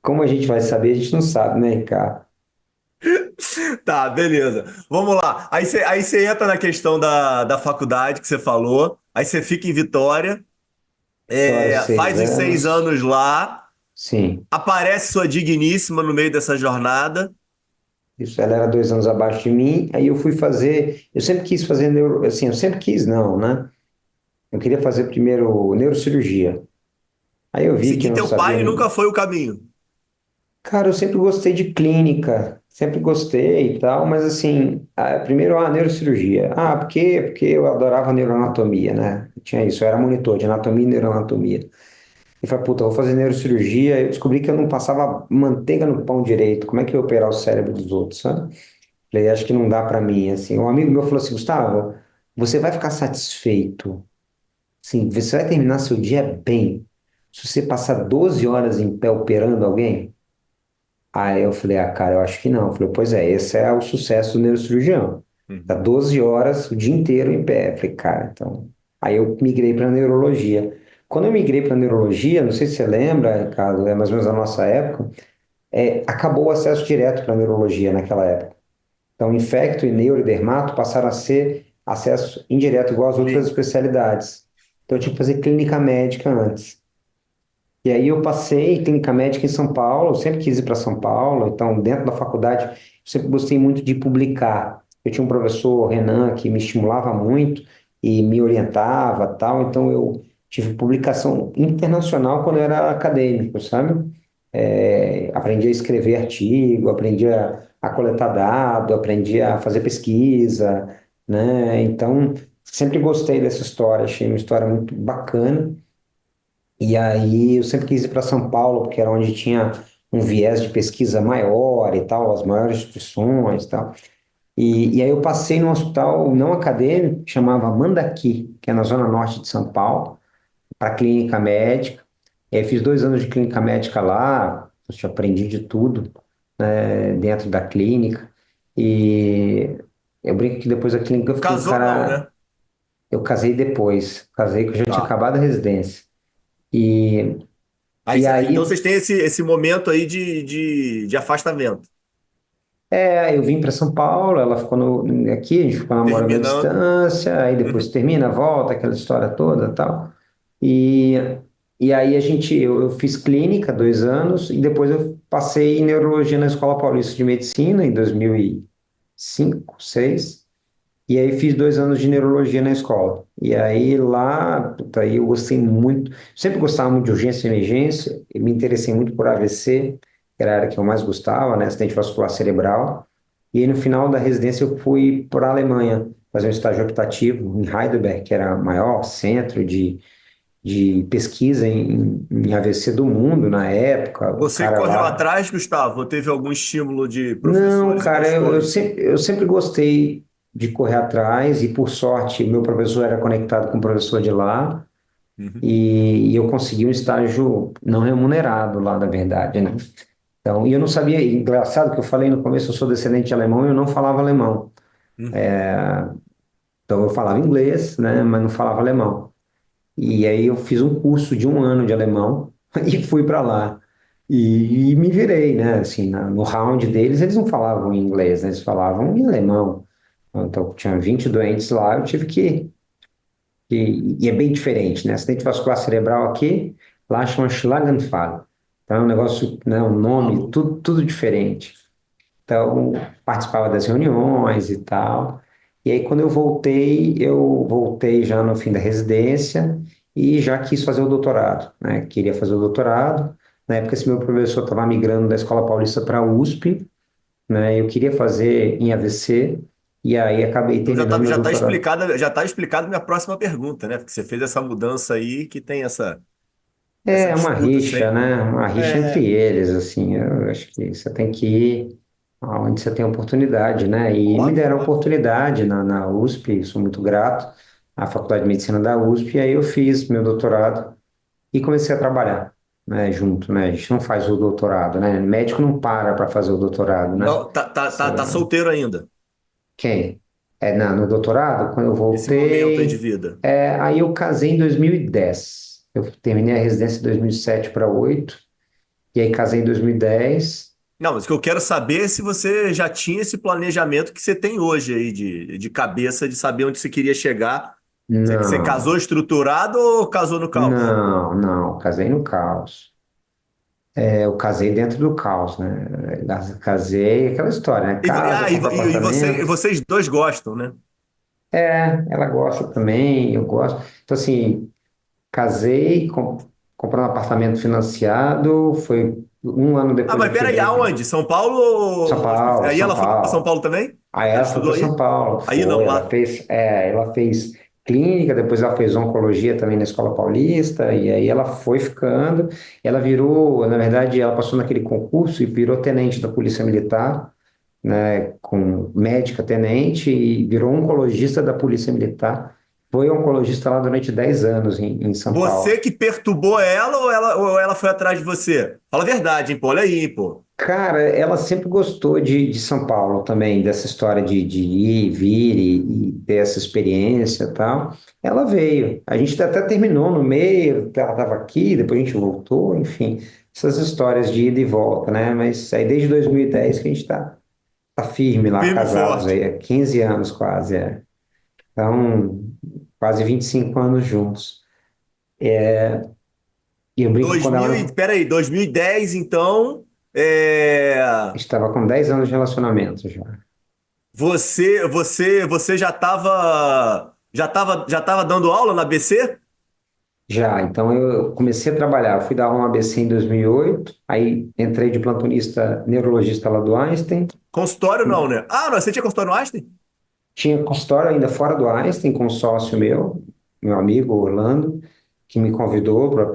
como a gente vai saber, a gente não sabe, né, Ricardo? Tá, beleza. Vamos lá. Aí você entra na questão da faculdade que você falou. Aí você fica em Vitória, Vitória, seis faz os 6 anos. anos lá, Sim, aparece sua digníssima no meio dessa jornada. isso, ela era 2 anos abaixo de mim, aí eu fui fazer, eu sempre quis fazer assim, eu sempre quis não, né? Eu queria fazer primeiro neurocirurgia. Aí eu vi que Seguir não teu sabia. pai nunca foi o caminho. Cara, eu sempre gostei de clínica, sempre gostei e tal, mas assim, primeiro a neurocirurgia. Ah, por quê? Porque eu adorava neuroanatomia, né? Tinha isso, eu era monitor de anatomia e neuroanatomia. E falei, puta, eu vou fazer neurocirurgia. Eu descobri que eu não passava manteiga no pão direito. Como é que eu ia operar o cérebro dos outros, sabe? Falei, acho que não dá pra mim, assim. Um amigo meu falou assim, Gustavo, você vai ficar satisfeito. Sim, você vai terminar seu dia bem. Se você passar 12 horas em pé operando alguém, aí eu falei, cara, eu acho que não. Eu falei, pois é, esse é o sucesso do neurocirurgião. Tá Uhum. 12 horas o dia inteiro em pé. Eu falei, cara, então. Aí eu migrei para neurologia. Quando eu migrei para neurologia, não sei se você lembra, Ricardo, é mais ou menos a nossa época, acabou o acesso direto para neurologia naquela época. Então, infecto e neuro e dermato passaram a ser acesso indireto, igual às outras Clínica. especialidades. Então, eu tinha que fazer clínica médica antes. E aí eu passei clínica médica em São Paulo, eu sempre quis ir para São Paulo, então dentro da faculdade eu sempre gostei muito de publicar. Eu tinha um professor, Renan, que me estimulava muito e me orientava, tal, então eu tive publicação internacional quando eu era acadêmico, sabe? Aprendi a escrever artigo, aprendi a coletar dado, aprendi a fazer pesquisa, né? Então sempre gostei dessa história, achei uma história muito bacana. E aí eu sempre quis ir para São Paulo, porque era onde tinha um viés de pesquisa maior e tal, as maiores instituições e tal. E aí eu passei num hospital não acadêmico, que chamava Mandaki, que é na zona norte de São Paulo, para clínica médica. E aí fiz 2 anos de clínica médica lá, eu aprendi de tudo, né, dentro da clínica. E eu brinco que depois da clínica eu fiquei um Casou não, cara. né? Eu casei depois, casei que eu já tinha Tá. acabado a residência. E, Aí, e então aí vocês têm esse momento aí de afastamento. eu vim para São Paulo, ela ficou aqui, a gente ficou namorando à Terminando. distância, aí depois Uhum. termina, volta, aquela história toda, tal. E, e aí eu fiz clínica 2 anos e depois eu passei em neurologia na Escola Paulista de Medicina em 2005, 2006. E aí fiz 2 anos de neurologia na escola. E aí lá, puta, aí eu gostei muito, sempre gostava muito de urgência e emergência, e me interessei muito por AVC, que era a área que eu mais gostava, né, acidente vascular cerebral. E aí no final da residência eu fui para a Alemanha, fazer um estágio optativo em Heidelberg, que era o maior centro de pesquisa em AVC do mundo na época. O Você cara correu lá. atrás, Gustavo? Ou teve algum estímulo de Não, professores e cara, gestores? eu sempre gostei de correr atrás e, por sorte, meu professor era conectado com o professor de lá Uhum. e eu consegui um estágio não remunerado lá, na verdade, né? Então, e eu não sabia, engraçado que eu falei no começo, eu sou descendente de alemão e eu não falava alemão. Uhum. Então, eu falava inglês, né, mas não falava alemão. E aí eu fiz um curso de 1 ano de alemão e fui para lá. E me virei, né? Assim, no round deles, eles não falavam em inglês, né? Eles falavam em alemão. Então, tinha 20 doentes lá, eu tive e é bem diferente, né? Acidente vascular cerebral aqui, lá chama Schlaganfall. Então, é um negócio, né? Um nome, Maluco. tudo diferente. Então, participava das reuniões e tal. E aí, quando eu voltei já no fim da residência e já quis fazer o doutorado, né? Queria fazer o doutorado. Na época, esse meu professor estava migrando da Escola Paulista para a USP, né? Eu queria fazer em AVC e aí acabei Então terminando meu doutorado. já tá explicado minha próxima pergunta, né? Porque você fez essa mudança aí que tem essa É uma disputa rixa, sempre. né? Uma rixa entre É, eles, assim. Eu acho que você tem que ir aonde você tem oportunidade, né? E me óbvio, deram óbvio. oportunidade na USP, sou muito grato à Faculdade de Medicina da USP, e aí eu fiz meu doutorado e comecei a trabalhar, né? Junto, né? A gente não faz o doutorado, né? Médico não para fazer o doutorado, né? Não, tá Você- solteiro ainda, Quem? No doutorado, quando eu esse momento aí de voltei, vida. aí eu casei em 2010. Eu terminei a residência em 2007 para 2008. E aí casei em 2010. Não, mas o que eu quero saber é se você já tinha esse planejamento que você tem hoje aí de cabeça, de saber onde você queria chegar. Você casou Não, estruturado ou casou no caos? não, casei no caos. Eu casei dentro do caos, né? Casei, aquela história, né? Casa, compra E apartamento. vocês dois gostam, né? Ela gosta também, eu gosto. Então, assim, casei, comprei um apartamento financiado, foi Um ano Ah, depois eu mas peraí, quebrei. aonde? São Paulo São ou... Paulo, Aí São ela foi para São Paulo. Paulo também? Aí Ela ela foi para estudou São aí? Paulo, Aí não, foi. lá. Ela fez clínica, depois ela fez oncologia também na Escola Paulista, e aí ela foi ficando. Ela virou, na verdade, ela passou naquele concurso e virou tenente da Polícia Militar, né, com médica tenente, e virou oncologista da Polícia Militar. Foi oncologista lá durante 10 anos em São Você Paulo. que perturbou ela ou ela foi atrás de você? Fala a verdade, hein, pô. Olha aí, pô. Cara, ela sempre gostou de São Paulo também, dessa história de ir, vir e ter essa experiência e tal. Ela veio. A gente até terminou no meio, ela estava aqui, depois a gente voltou, enfim, essas histórias de ida e volta, né? Mas aí desde 2010 que a gente tá firme lá, Firme e casados forte. aí, há 15 anos quase, é. Então, quase 25 anos juntos. E eu brinco que quando ela Peraí, 2010, então, é, estava com 10 anos de relacionamento já. você já tava dando aula na BC? Já, então eu comecei a trabalhar, fui dar aula no ABC em 2008, aí entrei de plantonista neurologista lá do Einstein, Consultório não, né? Ah, não, você tinha consultório no Einstein? tinha consultório ainda fora do Einstein com um sócio meu amigo Orlando, que me convidou para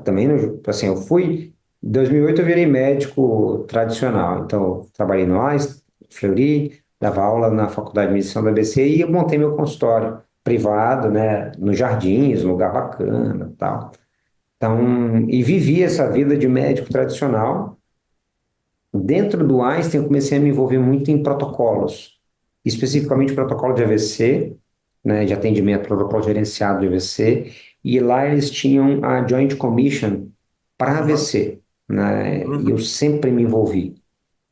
também, assim, eu fui, em 2008 eu virei médico tradicional, então eu trabalhei no Einstein, Fleury, dava aula na Faculdade de Medicina do ABC e eu montei meu consultório privado, né, nos Jardins, um lugar bacana, tal. Então, e vivi essa vida de médico tradicional. Dentro do Einstein, eu comecei a me envolver muito em protocolos, especificamente protocolo de AVC, né, de atendimento, protocolo gerenciado de AVC, e lá eles tinham a Joint Commission para Aham. AVC, né, e eu Uhum. sempre me envolvi.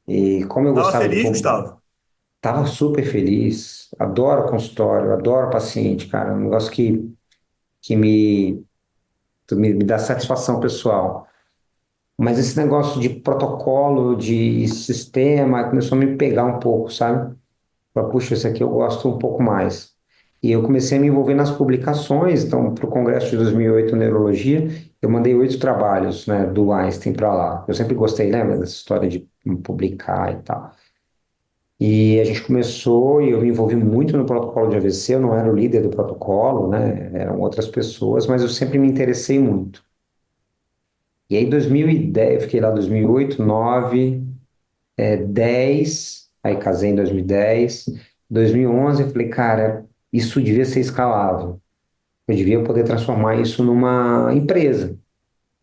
E como eu Tava gostava de feliz, Gustavo? estava super feliz, adoro consultório, adoro paciente, cara, um negócio que me dá satisfação pessoal. Mas esse negócio de protocolo, de sistema, começou a me pegar um pouco, sabe? Falei, puxa, esse aqui eu gosto um pouco mais. E eu comecei a me envolver nas publicações, então, para o Congresso de 2008, Neurologia, eu mandei 8 trabalhos, né, do Einstein para lá. Eu sempre gostei, né, dessa história de publicar e tal. E a gente começou, e eu me envolvi muito no protocolo de AVC, eu não era o líder do protocolo, né, eram outras pessoas, mas eu sempre me interessei muito. E aí, 2010, eu fiquei lá 2008, 9, 10, aí casei em 2010. 2011, eu falei, cara, isso devia ser escalável. Eu devia poder transformar isso numa empresa,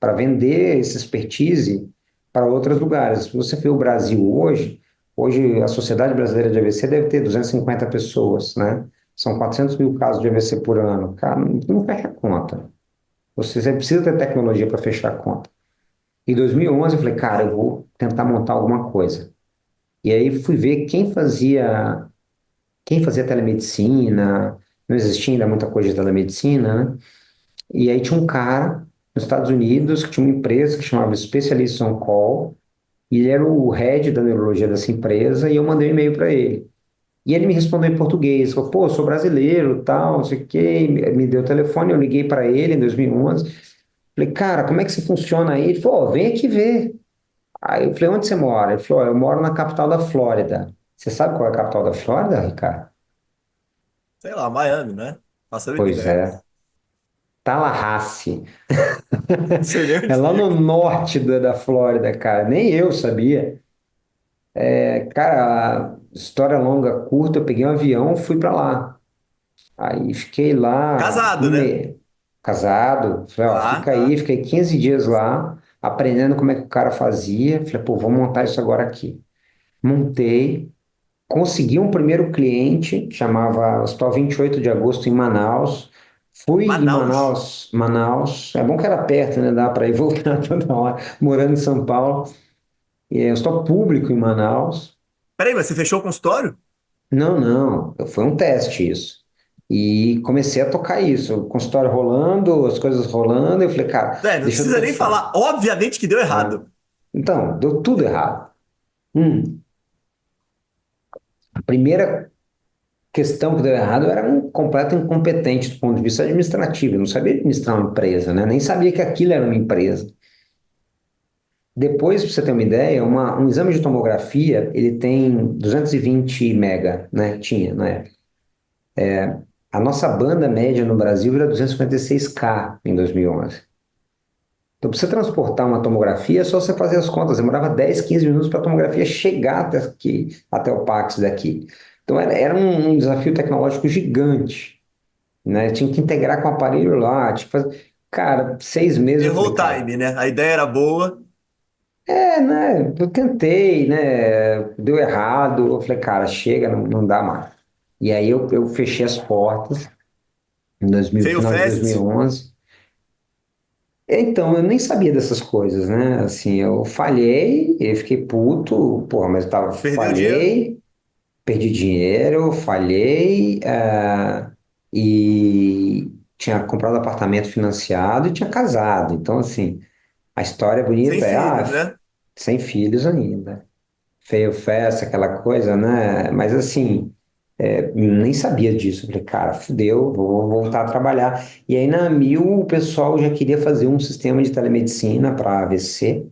para vender essa expertise para outros lugares. Se você vê o Brasil hoje a Sociedade Brasileira de AVC deve ter 250 pessoas, né? São 400 mil casos de AVC por ano. Cara, não fecha a conta. Você precisa ter tecnologia para fechar a conta. Em 2011, eu falei, cara, eu vou tentar montar alguma coisa. E aí fui ver quem fazia telemedicina, não existia ainda muita coisa de telemedicina, né? E aí tinha um cara nos Estados Unidos que tinha uma empresa que chamava Specialists on Call, e ele era o head da neurologia dessa empresa, e eu mandei um e-mail para ele. E ele me respondeu em português, falou, pô, sou brasileiro, tal, não sei o quê, me deu o telefone, eu liguei para ele em 2011, falei, cara, como é que você funciona aí? Ele falou, ó, vem aqui ver. Aí eu falei, onde você mora? Ele falou, ó, eu moro na capital da Flórida. Você sabe qual é a capital da Flórida, Ricardo? Sei lá, Miami, né? Faço a mínima Pois ideia. é, Tallahassee. Não sei nem É onde lá no fica. norte da Flórida, cara. Nem eu sabia. É, cara, história longa, curta, eu peguei um avião, fui para lá. Aí fiquei lá Casado, né? casado. Falei, ó, Tá, fica aí, tá. fiquei 15 dias lá, aprendendo como é que o cara fazia. Falei, pô, vou montar isso agora aqui. Montei, consegui um primeiro cliente, que chamava Hospital 28 de Agosto em Manaus. Fui em Manaus. Manaus. É bom que era perto, né? Dá para ir voltar toda hora, morando em São Paulo. Eu estou público em Manaus. Peraí, mas você fechou o consultório? Não, não, foi um teste isso. E comecei a tocar isso, o consultório rolando, as coisas rolando. Eu falei, cara, É, não deixa eu precisa nem testar. falar. Obviamente que deu Né? errado. Então, deu tudo errado. A primeira questão que deu errado, eu era um completo incompetente do ponto de vista administrativo. Eu não sabia administrar uma empresa, né? Nem sabia que aquilo era uma empresa. Depois, para você ter uma ideia, um exame de tomografia, ele tem 220 mega, né? Tinha na época. A nossa banda média no Brasil era 256K em 2011. Então, para você transportar uma tomografia, é só você fazer as contas. Demorava 10, 15 minutos para a tomografia chegar até aqui, até o Pax daqui. Então, era um desafio tecnológico gigante, né? Tinha que integrar com o aparelho lá, tinha que fazer... Cara, 6 meses eu Errou falei, o cara, time, né? A ideia era boa. né? Eu tentei, né? Deu errado. Eu falei, cara, chega, não dá mais. E aí eu fechei as portas em 2000, Fail final de fast, 2011. Então, eu nem sabia dessas coisas, né? Assim, eu falhei, eu fiquei puto, porra, mas eu tava, perdeu dinheiro. falhei, perdi dinheiro, falhei, e tinha comprado apartamento financiado e tinha casado. Então, assim, a história Sem bonita é, filhos, né? sem filhos ainda. Feio festa, aquela coisa, né? Mas assim, nem sabia disso. Eu falei, cara, fudeu, vou voltar a trabalhar. E aí na Mil o pessoal já queria fazer um sistema de telemedicina para AVC,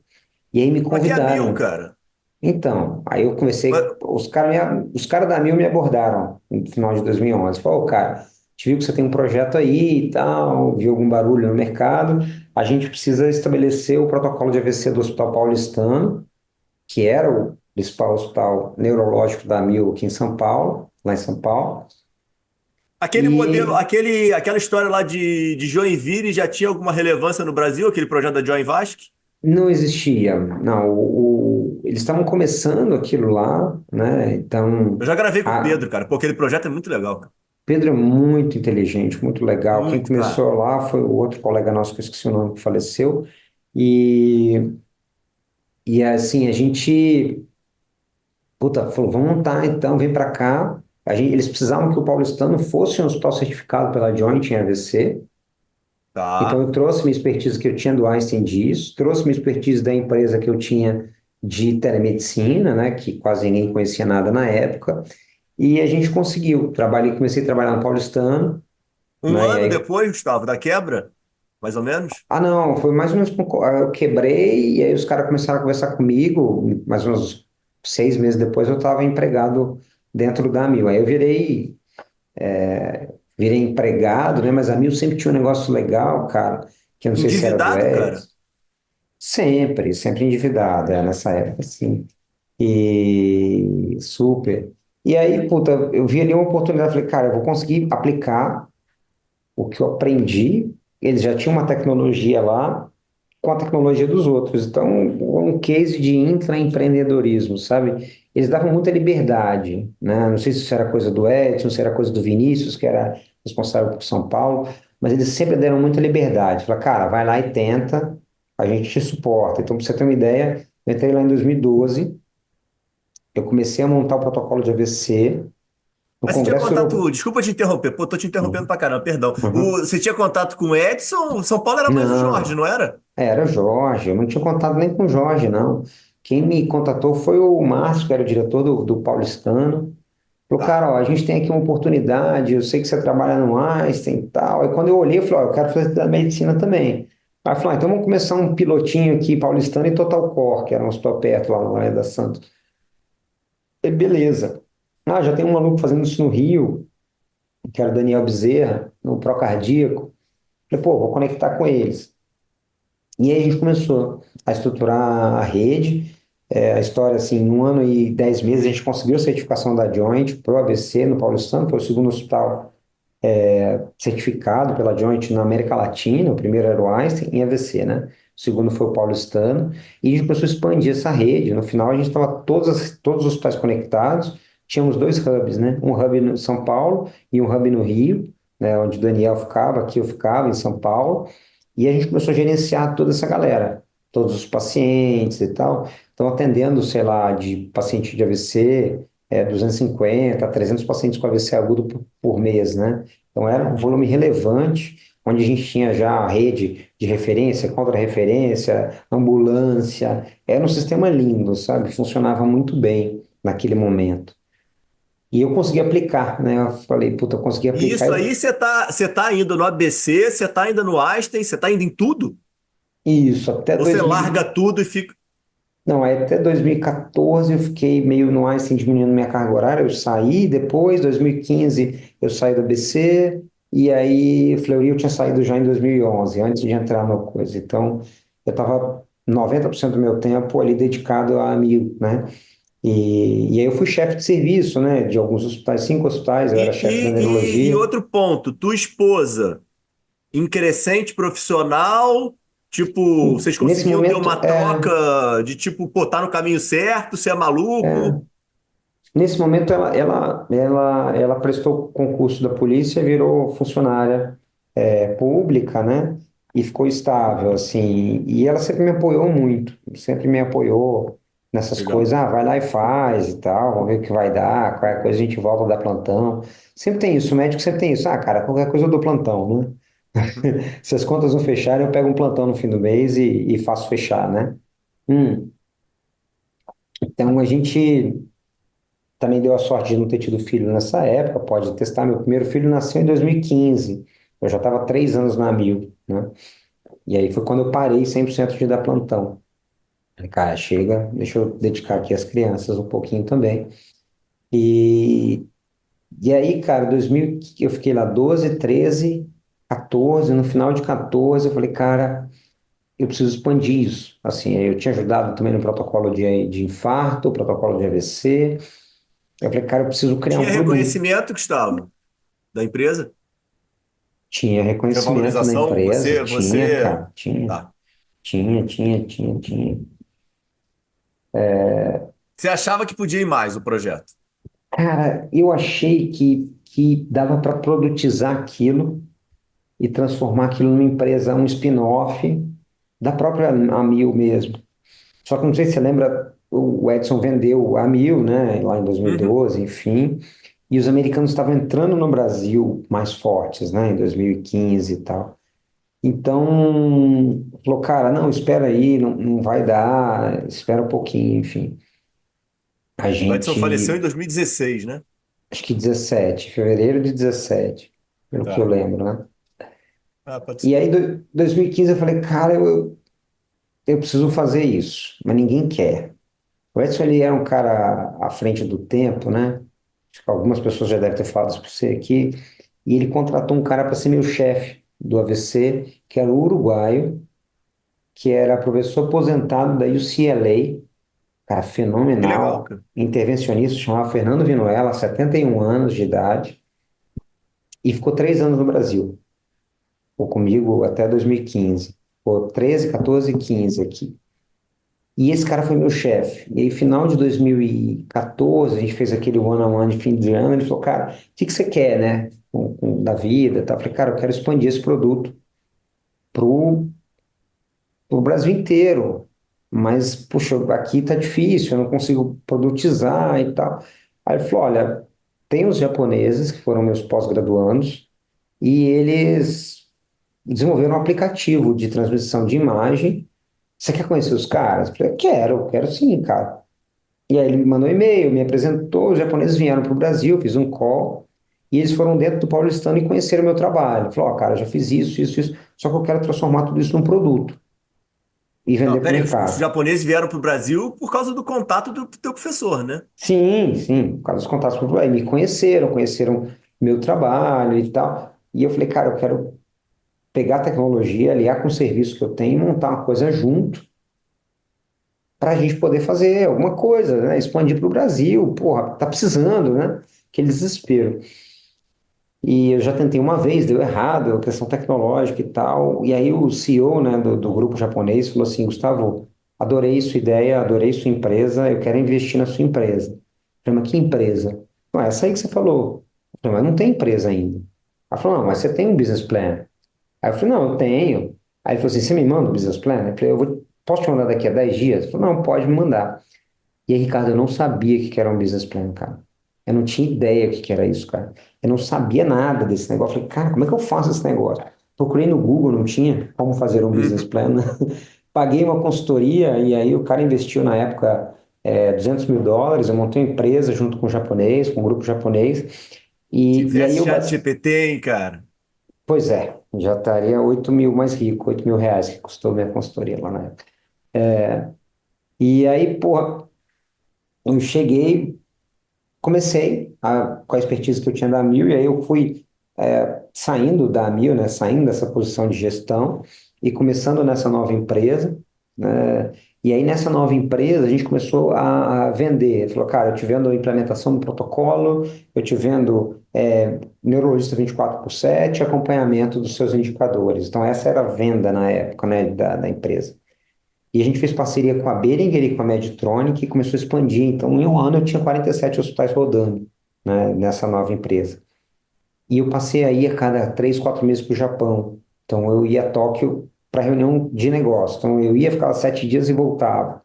e aí me Mas que é a Mil, convidaram. cara? Então, aí eu Mas, comecei, os cara da Mil me abordaram no final de 2011. Falou, "Ô, cara, a gente viu que você tem um projeto aí e tal, viu algum barulho no mercado, a gente precisa estabelecer o protocolo de AVC do Hospital Paulistano, que era o principal hospital neurológico da Mil aqui em São Paulo, lá em São Paulo, aquele modelo, e aquela história lá de Joinville já tinha alguma relevância no Brasil, aquele projeto da Join Vasc? não existia, não, eles estavam começando aquilo lá, né? Eu Então, já gravei com o a Pedro, cara. Pô, aquele projeto é muito legal, cara. Pedro é muito inteligente, muito legal. Quem Muito, cara. começou lá foi o outro colega nosso que eu esqueci o nome, que faleceu, e, e assim, a gente, puta, falou, vamos montar então, vem para cá. Eles precisavam que o paulistano fosse um hospital certificado pela Joint em AVC. Então, Tá. eu trouxe minha expertise que eu tinha do Einstein disso, trouxe minha expertise da empresa que eu tinha de telemedicina, né, que quase ninguém conhecia nada na época, e a gente conseguiu. Comecei a trabalhar no Paulistano, Um né, e ano aí, depois, Gustavo, da quebra, mais ou menos. não, foi mais ou menos, eu quebrei, e aí os caras começaram a conversar comigo, mais ou menos uns 6 meses depois eu estava empregado dentro da Mil. Aí eu virei empregado, né, mas a Mil sempre tinha um negócio legal, cara, que eu não sei se era do Endividado, cara. Edson. Sempre endividado, nessa época, sim. E super. E aí, puta, eu vi ali uma oportunidade, falei, cara, eu vou conseguir aplicar o que eu aprendi. Eles já tinham uma tecnologia lá com a tecnologia dos outros. Então, um case de intraempreendedorismo, sabe? Eles davam muita liberdade, né? Não sei se isso era coisa do Edson, se era coisa do Vinícius, que era responsável por São Paulo, mas eles sempre deram muita liberdade. Falaram, cara, vai lá e tenta, a gente te suporta. Então, para você ter uma ideia, eu entrei lá em 2012, eu comecei a montar o protocolo de AVC no Mas você tinha Congresso contato. Europeu. Desculpa te interromper. Pô, tô te interrompendo pra caramba, perdão. Uhum. Você tinha contato com o Edson? São Paulo era mais o Jorge, Não, não era? era Jorge, eu não tinha contato nem com o Jorge, não. Quem me contatou foi o Márcio, que era o diretor do Paulistano. Falou, Tá. cara, ó, a gente tem aqui uma oportunidade, eu sei que você trabalha no Einstein e tal. Aí quando eu olhei, eu falei, ó, eu quero fazer da medicina também. Aí falou, então vamos começar um pilotinho aqui, Paulistano e Total Core, que era um hospital perto lá na Lagoa da Santos. E beleza. Ah, já tem um maluco fazendo isso no Rio, que era o Daniel Bezerra, no Procardíaco. Falei, pô, vou conectar com eles. E aí a gente começou a estruturar a rede. A história, assim, em 1 ano e 10 meses, a gente conseguiu a certificação da Joint para o AVC no Paulistano, foi o segundo hospital certificado pela Joint na América Latina. O primeiro era o Einstein em AVC, né? O segundo foi o Paulistano. E a gente começou a expandir essa rede. No final, a gente estava todos os hospitais conectados. Tínhamos dois hubs, né? Um hub em São Paulo e um hub no Rio, né? Onde o Daniel ficava, aqui eu ficava, em São Paulo. E a gente começou a gerenciar toda essa galera, todos os pacientes e tal. Então, atendendo, sei lá, de paciente de AVC, 250 a 300 pacientes com AVC agudo por mês, né? Então, era um volume relevante, onde a gente tinha já a rede de referência, contra-referência, ambulância. Era um sistema lindo, sabe? Funcionava muito bem naquele momento. E eu consegui aplicar, né? Eu falei, puta, eu consegui E aplicar. isso aí você tá indo no ABC, você tá indo no Einstein, você tá indo em tudo? Isso, até Ou você 2000. larga tudo e fica. Não, aí até 2014 eu fiquei meio no ar, assim, diminuindo minha carga horária. Eu saí depois, 2015 eu saí da BC, e aí Fleury eu tinha saído já em 2011, antes de entrar no coisa. Então, eu estava 90% do meu tempo ali dedicado a amigo, né? E aí eu fui chefe de serviço, né? De alguns hospitais, 5 hospitais, eu era E, chefe da e neurologia. outro ponto, tua esposa, em crescente profissional, tipo, vocês Nesse conseguiam ter uma momento, troca de tipo, pô, tá no caminho certo, você é maluco? nesse momento ela prestou concurso da polícia e virou funcionária pública, né? E ficou estável, assim. E ela sempre me apoiou muito, sempre me apoiou nessas coisas. Legal. Ah, vai lá e faz e tal, vamos ver o que vai dar. Qualquer coisa a gente volta a dar plantão. Sempre tem isso, o médico sempre tem isso. Ah, cara, qualquer coisa eu dou plantão, né? Uhum. Se as contas não fecharem, eu pego um plantão no fim do mês e faço fechar, né? Hum. Então a gente também deu a sorte de não ter tido filho nessa época, pode testar. Meu primeiro filho nasceu em 2015. Eu já estava 3 anos na Mil, né? E aí foi quando eu parei 100% de dar plantão. Falei, cara, chega, deixa eu dedicar aqui às crianças um pouquinho também. E, e aí, cara, 2000, eu fiquei lá 12, 13, 14. No final de 14, eu falei, cara, eu preciso expandir isso. Assim, eu tinha ajudado também no protocolo de infarto, protocolo de AVC. Eu falei, cara, eu preciso criar Tinha um produto. reconhecimento, Gustavo, da empresa? Tinha Tinha reconhecimento da valorização? empresa, tinha, Você. cara, tinha, Tá. tinha, tinha, tinha, tinha. Você achava que podia ir mais o projeto? Cara, eu achei que dava para produtizar aquilo e transformar aquilo numa empresa, um spin-off da própria Amil mesmo. Só que não sei se você lembra, o Edson vendeu a Amil, né, lá em Uhum. 2012, enfim, e os americanos estavam entrando no Brasil mais fortes, né, em 2015 e tal. Então, falou, cara, não, espera aí, não, não vai dar, espera um pouquinho, enfim. A O Edson faleceu em gente, 2016, né? acho que 17, fevereiro de 17, pelo que eu Tá. lembro, né? Ah, pode E ser. aí, 2015, eu falei, cara, eu preciso fazer isso, mas ninguém quer. O Edson, ele era um cara à frente do tempo, né? Acho que algumas pessoas já devem ter falado isso para você aqui. E ele contratou um cara para ser meu chefe do AVC, que era o uruguaio, que era professor aposentado da UCLA, cara, Que legal, fenomenal, cara. intervencionista, chamava Fernando Vinuela, 71 anos de idade, e ficou 3 anos no Brasil. Ficou comigo até 2015. Ficou 13, 14, 15 aqui. E esse cara foi meu chefe. E aí, final de 2014, a gente fez aquele one-on-one de fim de ano. Ele falou, cara, o que que você quer, né? Da vida, tá? Eu falei, cara, eu quero expandir esse produto pro, pro Brasil inteiro. Mas, puxa, aqui tá difícil, eu não consigo produtizar e tal. Aí ele falou, olha, tem os japoneses, que foram meus pós-graduandos, e eles desenvolveram um aplicativo de transmissão de imagem. Você quer conhecer os caras? Eu falei, quero sim, cara. E aí ele me mandou um e-mail, me apresentou, os japoneses vieram para o Brasil, fiz um call, e eles foram dentro do Paulistano e conheceram o meu trabalho. Falou, ó, cara, já fiz isso, isso, isso, só que eu quero transformar tudo isso num produto e Não, vender para o peraí, os mercado. japoneses vieram para o Brasil por causa do contato do teu professor, né? Sim, sim, por causa dos contatos com aí me conheceram, conheceram meu trabalho e tal. E eu falei, cara, eu quero pegar a tecnologia, aliar com o serviço que eu tenho e montar uma coisa junto para a gente poder fazer alguma coisa, né? Expandir para o Brasil, porra, tá precisando, né? Aquele desespero. E eu já tentei uma vez, deu errado, questão tecnológica e tal. E aí o CEO, né, do grupo japonês falou assim, Gustavo, adorei sua ideia, adorei sua empresa, eu quero investir na sua empresa. Eu falei, mas que empresa? Não, essa aí que você falou. Eu falei, mas não tem empresa ainda. Ela falou, não, mas você tem um business plan. Aí eu falei, não, eu tenho. Aí ele falou assim, você me manda o business plan? Eu falei, posso te mandar daqui a 10 dias? Ele falou, não, pode me mandar. E aí, Ricardo, eu não sabia o que era um business plan, cara. Eu não tinha ideia o que era isso, cara. Eu não sabia nada desse negócio. Eu falei, cara, como é que eu faço esse negócio? Procurei no Google, não tinha como fazer um business Uhum. plan. Paguei uma consultoria e aí o cara investiu na época US$ 200 mil. Eu montei uma empresa junto com um japonês, com um grupo japonês. E aí Tivesse eu, chat GPT, hein, cara? pois é, já estaria 8 mil mais rico, R$ 8.000 que custou minha consultoria lá na época. E aí, porra, eu cheguei, com a expertise que eu tinha da Mil, e aí eu fui saindo da Mil, né, saindo dessa posição de gestão e começando nessa nova empresa, né, e aí nessa nova empresa a gente começou a vender. Ele falou, cara, eu te vendo a implementação do protocolo, eu te vendo neurologista 24/7, acompanhamento dos seus indicadores. Então essa era a venda na época, né, da empresa. E a gente fez parceria com a Behringer e com a Medtronic e começou a expandir. Então, em um ano, eu tinha 47 hospitais rodando, né, nessa nova empresa. E eu passei aí a cada 3, 4 meses para o Japão. Então, eu ia a Tóquio para reunião de negócio. Então, eu ia, ficava 7 dias e voltava,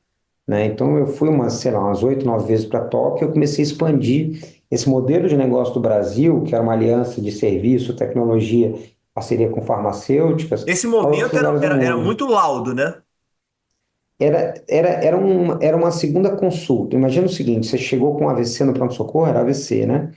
né? Então, eu fui sei lá, umas 8, 9 vezes para Tóquio. Eu comecei a expandir esse modelo de negócio do Brasil, que era uma aliança de serviço, tecnologia, parceria com farmacêuticas, Esse para outros momento lugares do era mundo. muito laudo, né? Era uma segunda consulta. Imagina o seguinte: você chegou com AVC no pronto-socorro, era AVC, né?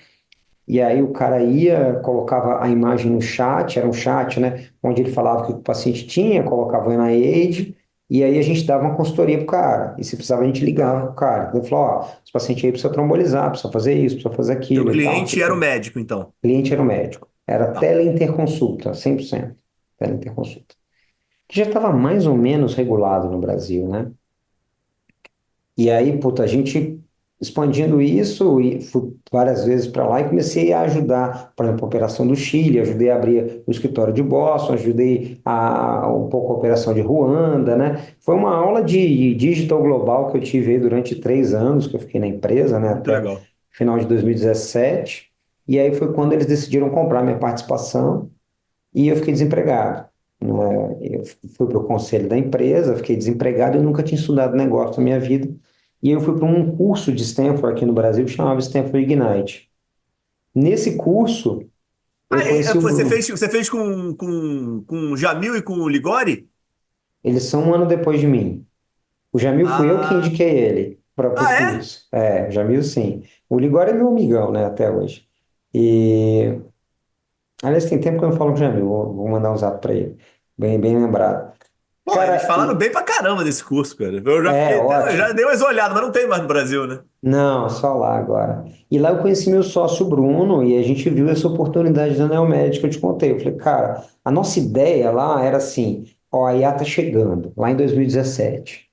E aí o cara ia, colocava a imagem no chat, era um chat, né? Onde ele falava o que o paciente tinha, colocava na AID, e aí a gente dava uma consultoria pro cara. E se precisava, a gente ligava pro cara. Ele falou: ó, esse paciente aí precisa trombolizar, precisa fazer isso, precisa fazer Teu aquilo e tal, não sei cliente o era o quê. médico, então. O cliente era o médico. Era Tá. teleinterconsulta, 100%. Teleinterconsulta. Que já estava mais ou menos regulado no Brasil, né? E aí, puta, a gente expandindo isso, e fui várias vezes para lá e comecei a ajudar, por exemplo, a operação do Chile, ajudei a abrir o escritório de Boston, ajudei um pouco a operação de Ruanda, né? Foi uma aula de digital global que eu tive aí durante 3 anos, que eu fiquei na empresa, né, Muito até legal. final de 2017. E aí foi quando eles decidiram comprar minha participação e eu fiquei desempregado, né? Eu fui para o conselho da empresa, fiquei desempregado e nunca tinha estudado negócio na minha vida. E eu fui para um curso de Stanford aqui no Brasil que chamava Stanford Ignite. Nesse curso, eu Ah, conheci o Bruno. você fez com o Jamil e com o Ligori? Eles são um ano depois de mim. O Jamil fui eu que Ah, indiquei ele para o ah, é? curso. O Jamil sim. O Ligório é meu amigão, né, até hoje. E, aliás, tem tempo que eu não falo com o Jamil, vou mandar um zap para ele. Bem, bem lembrado. Pô, eles Cara, falaram bem pra caramba desse curso, cara. Eu já fiquei, eu já ótimo. dei umas olhadas, mas não tem mais no Brasil, né? Não, só lá agora. E lá eu conheci meu sócio Bruno e a gente viu essa oportunidade da Neomed que eu te contei. Eu falei, cara, a nossa ideia lá era assim, ó, a IA tá chegando, lá em 2017.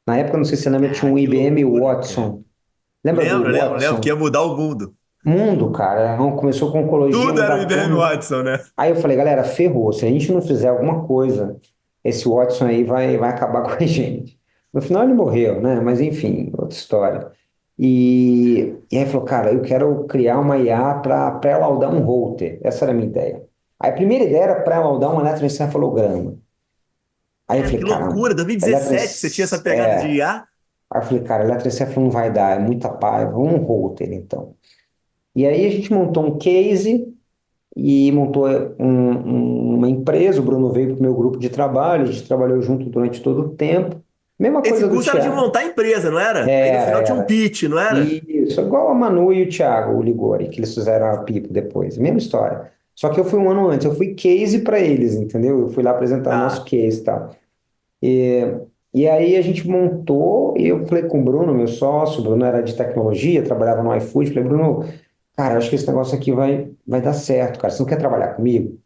Na época, não sei se você lembra, tinha Ah, um que IBM loucura, cara. Watson. Lembra do Lembro, que ia Watson? mudar o mundo. Mundo, cara. Começou com oncologia, Tudo era o mudar IBM tudo. Watson, né? Aí eu falei, galera, ferrou. Se a gente não fizer alguma coisa, esse Watson aí vai acabar com a gente. No final ele morreu, né? Mas enfim, outra história. E aí falou, cara, eu quero criar uma IA para pré-laudar um holter. Essa era a minha ideia. Aí a primeira ideia era pré-laudar um eletroencefalograma. Aí eu Cara, falei, que caramba, loucura. 2017, você tinha essa pegada de IA? Aí eu falei, cara, eletroencefalo não vai dar, é muita paiva, um holter então. E aí a gente montou um case e montou uma empresa. O Bruno veio para o meu grupo de trabalho, a gente trabalhou junto durante todo o tempo. Mesma Esse coisa do curso era de Thiago. montar a empresa, não era? Aí no Era, final tinha um era. pitch, não era? Isso, igual a Manu e o Thiago, o Ligori, que eles fizeram a pipa depois. Mesma história. Só que eu fui um ano antes, eu fui case para eles, entendeu? Eu fui lá apresentar o nosso Tá. case e tal. E, e aí a gente montou, e eu falei com o Bruno, meu sócio. O Bruno era de tecnologia, trabalhava no iFood. Falei, Bruno, cara, acho que esse negócio aqui vai dar certo, cara. Você não quer trabalhar comigo?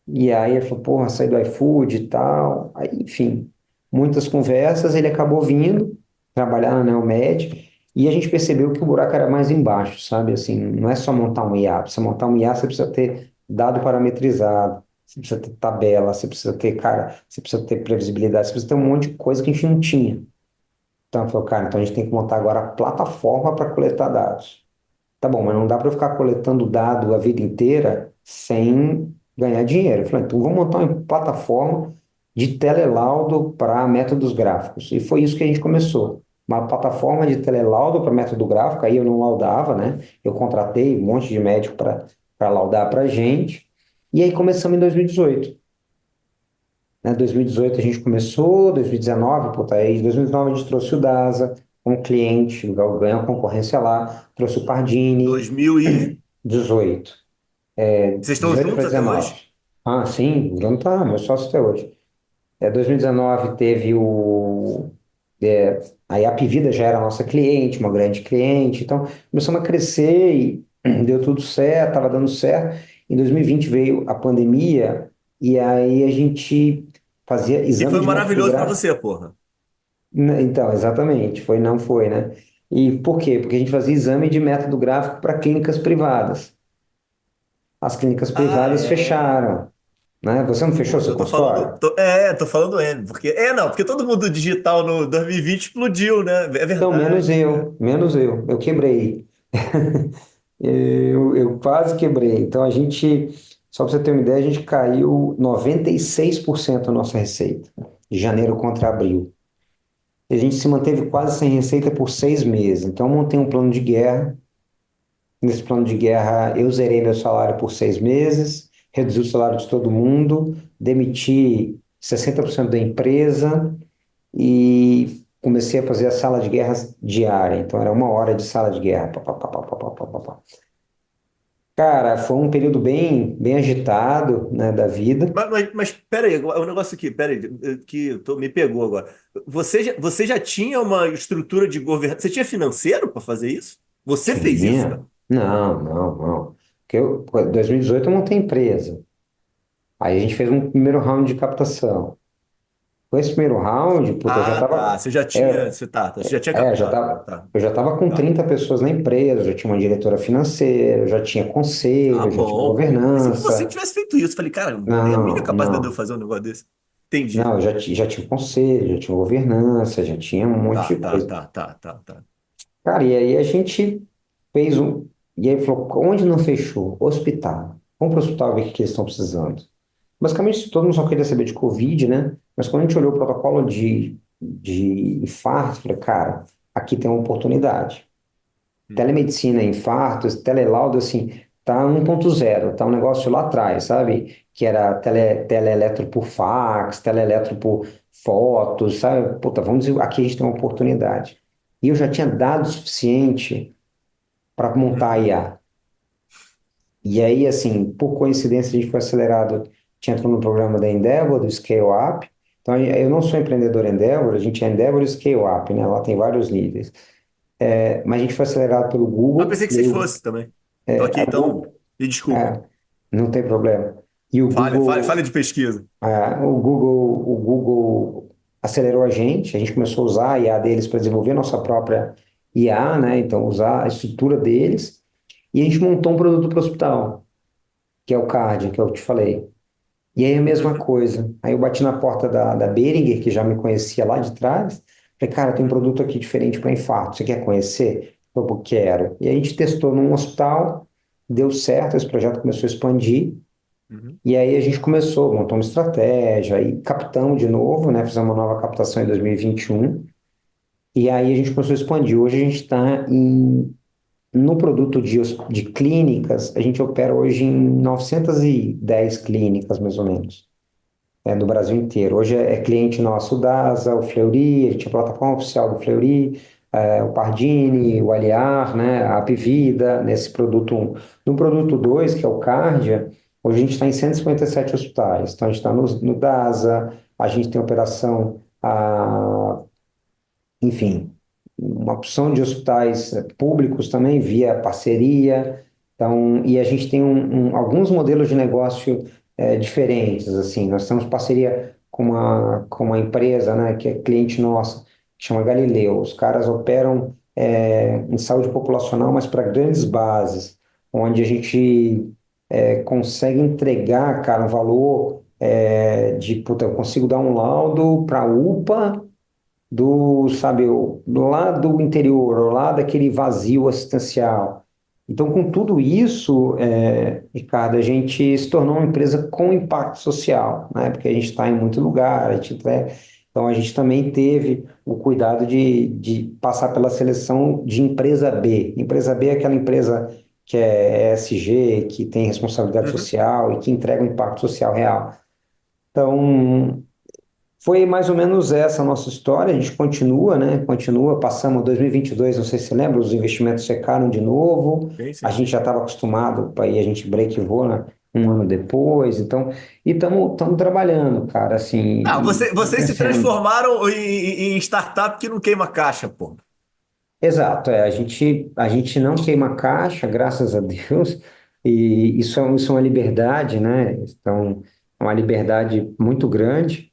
E aí ele falou, porra, saí do iFood e tal. Aí, enfim, muitas conversas, ele acabou vindo trabalhar na Neomed e a gente percebeu que o buraco era mais embaixo, sabe? Assim, não é só montar um IA. Pra você montar um IA, você precisa ter dado parametrizado, você precisa ter tabela, você precisa ter, cara, você precisa ter previsibilidade, você precisa ter um monte de coisa que a gente não tinha. Então, ele falou, cara, então a gente tem que montar agora a plataforma para coletar dados. Tá bom, mas não dá para eu ficar coletando dado a vida inteira sem ganhar dinheiro. Eu falei, então vamos montar uma plataforma de telelaudo para métodos gráficos. E foi isso que a gente começou. Uma plataforma de telelaudo para método gráfico. Aí eu não laudava, né? Eu contratei um monte de médico para laudar para a gente. E aí começamos em 2018. Né? 2018 a gente começou, 2019, puta, aí em 2019 a gente trouxe o Dasa como cliente, ganhou a concorrência lá, trouxe o Pardini, 2000 e... 18. Vocês estão 18 para juntos até 19. hoje? Ah, sim, o Bruno tá, meu sócio até hoje. 2019 teve Aí a Apivida já era nossa cliente, uma grande cliente, então começamos a crescer e deu tudo certo, estava dando certo. Em 2020 veio a pandemia e aí a gente fazia E exame foi de método maravilhoso para gráfico. você, porra. Então, exatamente, foi, não foi, né? E por quê? Porque a gente fazia exame de método gráfico para clínicas privadas. As clínicas Ah, privadas é. fecharam, né? Você não fechou Putz, seu eu tô falando. consultório? Tô falando M, porque. Não, porque todo mundo digital no 2020 explodiu, né? É Então, menos verdade. eu, menos eu. Eu quebrei. Eu quase quebrei. Então, só para você ter uma ideia, a gente caiu 96% da nossa receita, de janeiro contra abril. E a gente se manteve quase sem receita por 6 meses. Então, eu montei um plano de guerra. Nesse plano de guerra, eu zerei meu salário por 6 meses, reduzi o salário de todo mundo, demiti 60% da empresa e comecei a fazer a sala de guerra diária. Então, era 1 hora de sala de guerra. Pá, pá, pá, pá, pá, pá, pá, pá. Cara, foi um período bem agitado, né, da vida. Mas pera aí, o negócio aqui, pera aí, me pegou agora. Você já tinha uma estrutura de governo? Você tinha financeiro para fazer isso? Você fez isso, cara? Tinha? Não, não, não. Pô, em 2018 eu montei empresa. Aí a gente fez um primeiro round de captação. Com esse primeiro round, puta, eu já Ah, tá. tava, Você já tinha. é, Você tá, você já tinha já captado. tava, Tá, eu já tava com tá. 30 pessoas na empresa, já tinha uma diretora financeira, já tinha Ah, conselho, já tinha bom, pô. Pensei que você que governança. tivesse feito isso. Falei, cara, não tem a mínima Não, capacidade de eu não, fazer um negócio desse. Entendi. não, já tinha conselho, já tinha governança, já tinha um monte Tá, de tá, coisa. tá, tá, tá, tá. Cara, e aí a gente fez um. E aí falou: onde não fechou? Hospital. Vamos para o hospital ver o que eles estão precisando. Basicamente, todo mundo só queria saber de Covid, né? Mas quando a gente olhou o protocolo de infarto, falei: cara, aqui tem uma oportunidade. Uhum. Telemedicina, infartos, telelaudo, assim, tá 1.0, tá um negócio lá atrás, sabe? Que era teleeletro por fax, teleeletro por fotos, sabe? Puta, vamos dizer, aqui a gente tem uma oportunidade. E eu já tinha dado o suficiente para montar a Uhum. IA. E aí, assim, por coincidência, a gente foi acelerado, a gente entrou no programa da Endeavor, do Scale Up. Então, eu não sou empreendedor Endeavor, a gente é Endeavor e Scale Up, né? Lá tem vários níveis. Mas a gente foi acelerado pelo Ah, Google, pensei que e aí vocês fossem também. Tô aqui, o então. Google, Me desculpa. é, não tem problema. E Fale de pesquisa. O Google acelerou a gente começou a usar a IA deles para desenvolver nossa própria IA, né? Então, usar a estrutura deles, e a gente montou um produto para o hospital, que é o Card, que eu te falei. E aí a mesma Uhum. coisa. Aí eu bati na porta da Behringer, que já me conhecia lá de trás. Falei, cara, tem um Uhum. produto aqui diferente para infarto. Você quer conhecer? Eu falei, quero. E a gente testou num hospital, deu certo, esse projeto começou a expandir. Uhum. E aí a gente começou, montou uma estratégia, e captamos de novo, né? Fizemos uma nova captação em 2021. E aí a gente começou a expandir. Hoje a gente está no produto de clínicas, a gente opera hoje em 910 clínicas, mais ou menos, no Brasil inteiro. Hoje é cliente nosso o DASA, o Fleury, a gente é a plataforma oficial do Fleury, o Pardini, o Aliar, né, a Apivida, nesse produto 1. No produto 2, que é o Cardia, hoje a gente está em 157 hospitais. Então, a gente está no DASA, a gente tem operação, enfim, uma opção de hospitais públicos também, via parceria. Então, e a gente tem alguns modelos de negócio diferentes, assim. Nós temos parceria com uma empresa, né, que é cliente nossa, que chama Galileu. Os caras operam em saúde populacional, mas para grandes bases, onde a gente consegue entregar, cara, um valor puta, eu consigo dar um laudo para a UPA sabe, lá do interior, ou lá daquele vazio assistencial. Então, com tudo isso, Ricardo, a gente se tornou uma empresa com impacto social, né? Porque a gente está em muito lugar, então a gente também teve o cuidado de passar pela seleção de empresa B. Empresa B é aquela empresa que é ESG, que tem responsabilidade Uhum. social e que entrega um impacto social real. Então, foi mais ou menos essa a nossa história. A gente continua, né? Continua. Passamos 2022, não sei se você lembra, os investimentos secaram de novo. Sim, A sim, gente sim. já estava acostumado, aí a gente break-even, né? um ano depois. Então, e estamos trabalhando, cara, assim, Ah, e vocês se crescendo. transformaram em startup que não queima caixa, pô. Exato, a gente não queima caixa, graças a Deus, e isso é uma liberdade, né? Então, é uma liberdade muito grande,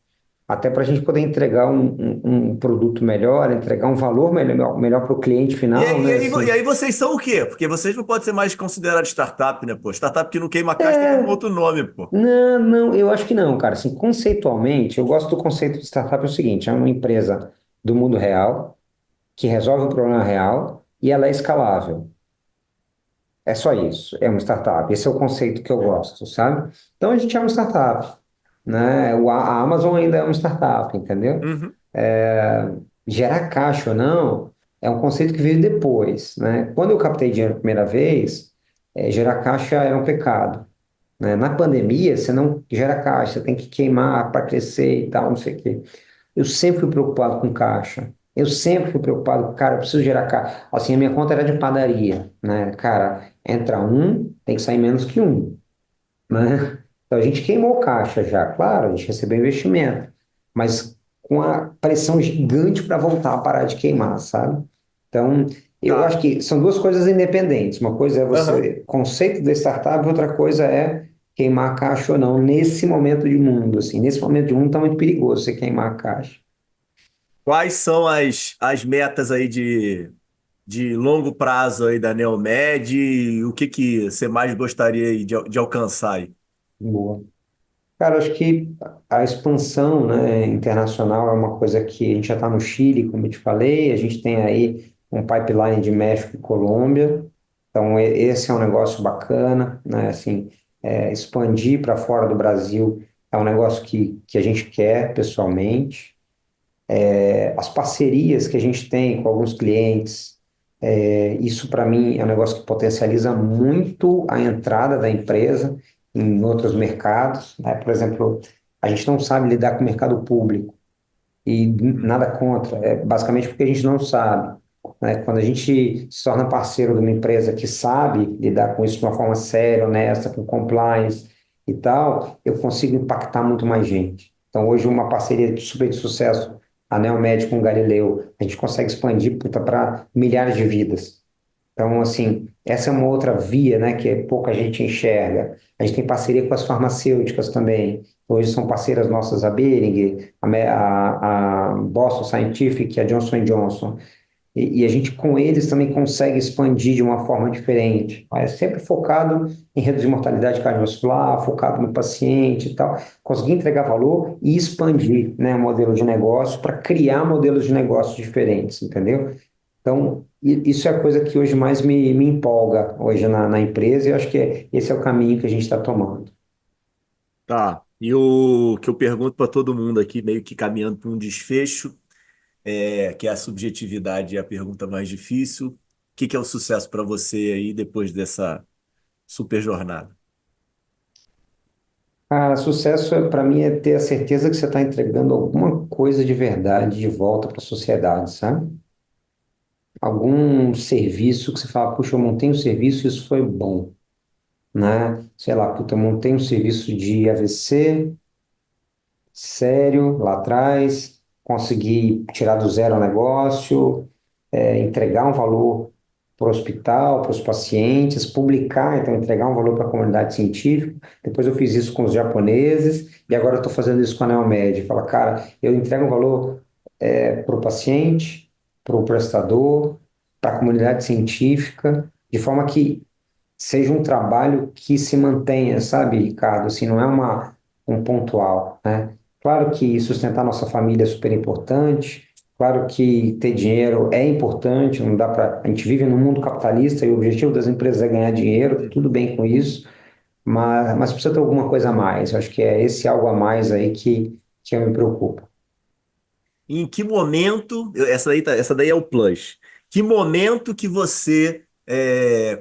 até para a gente poder entregar um produto melhor, entregar um valor melhor para o cliente final, né? E Assim, aí vocês são o quê? Porque vocês não podem ser mais considerados startup, né, pô? Startup que não queima caixa tem um é, outro nome, pô. não, eu acho que não, cara. Assim, conceitualmente, eu gosto do conceito de startup é o seguinte, é uma empresa do mundo real, que resolve um problema real e ela é escalável. É só isso, é uma startup. Esse é o conceito que eu gosto, sabe? Então a gente é uma startup, né? A Amazon ainda é uma startup, entendeu? Uhum. Gerar caixa ou não é um conceito que veio depois, né? Quando eu captei dinheiro a primeira vez, gerar caixa era um pecado, né? Na pandemia, você não gera caixa, você tem que queimar para crescer e tal, não sei o quê. Eu sempre fui preocupado com caixa. Eu sempre fui preocupado, cara, eu preciso gerar caixa. Assim, a minha conta era de padaria, né? Cara, entra um, tem que sair menos que um, né? Então a gente queimou caixa já, claro, a gente recebeu investimento, mas com a pressão gigante para voltar a parar de queimar, sabe? Então, eu acho Tá. que são duas coisas independentes. Uma coisa é Aham. você, conceito da startup, outra coisa é queimar a caixa ou não, nesse momento de mundo, assim. Nesse momento de mundo está muito perigoso você queimar a caixa. Quais são as metas aí de longo prazo aí da Neomed e o que que você mais gostaria aí de alcançar aí? Boa. Cara, acho que a expansão, né, internacional é uma coisa que a gente já está no Chile, como eu te falei, a gente tem aí um pipeline de México e Colômbia, então esse é um negócio bacana, né, assim, expandir para fora do Brasil é um negócio que a gente quer pessoalmente. As parcerias que a gente tem com alguns clientes, isso para mim é um negócio que potencializa muito a entrada da empresa em outros mercados, né? Por exemplo, a gente não sabe lidar com o mercado público e Uhum. nada contra, é basicamente porque a gente não sabe, né? Quando a gente se torna parceiro de uma empresa que sabe lidar com isso de uma forma séria, honesta, com compliance e tal, eu consigo impactar muito mais gente. Então, hoje, uma parceria super de sucesso, a Neomed com o Galileu, a gente consegue expandir para milhares de vidas. Então, assim, essa é uma outra via, né, que pouca gente enxerga. A gente tem parceria com as farmacêuticas também. Hoje são parceiras nossas a Behring, a Boston Scientific, a Johnson Johnson. E a gente, com eles, também consegue expandir de uma forma diferente. Mas sempre focado em reduzir mortalidade cardiovascular, focado no paciente e tal. Conseguir entregar valor e expandir, né, o modelo de negócio para criar modelos de negócio diferentes, entendeu? Então, isso é a coisa que hoje mais me empolga hoje na empresa, e eu acho que esse é o caminho que a gente está tomando. Tá. E o que eu pergunto para todo mundo aqui, meio que caminhando para um desfecho, que é a subjetividade é a pergunta mais difícil. O que que é o sucesso para você aí depois dessa super jornada? Cara, sucesso para mim é ter a certeza que você está entregando alguma coisa de verdade de volta para a sociedade, sabe? Algum serviço que você fala, puxa, eu montei um serviço e isso foi bom, né? Sei lá, puta, eu montei um serviço de AVC sério lá atrás, consegui tirar do zero o negócio, entregar um valor para o hospital, para os pacientes, publicar, então entregar um valor para a comunidade científica. Depois eu fiz isso com os japoneses e agora eu estou fazendo isso com a Neomed. Fala, cara, eu entrego um valor para o paciente, para o prestador, para a comunidade científica, de forma que seja um trabalho que se mantenha, sabe, Ricardo? Assim, não é um pontual, né? Claro que sustentar nossa família é super importante, claro que ter dinheiro é importante, não dá para. A gente vive num mundo capitalista e o objetivo das empresas é ganhar dinheiro, tudo bem com isso, mas precisa ter alguma coisa a mais. Eu acho que é esse algo a mais aí que eu me preocupo. Em que momento, essa daí é o plus. Que momento que você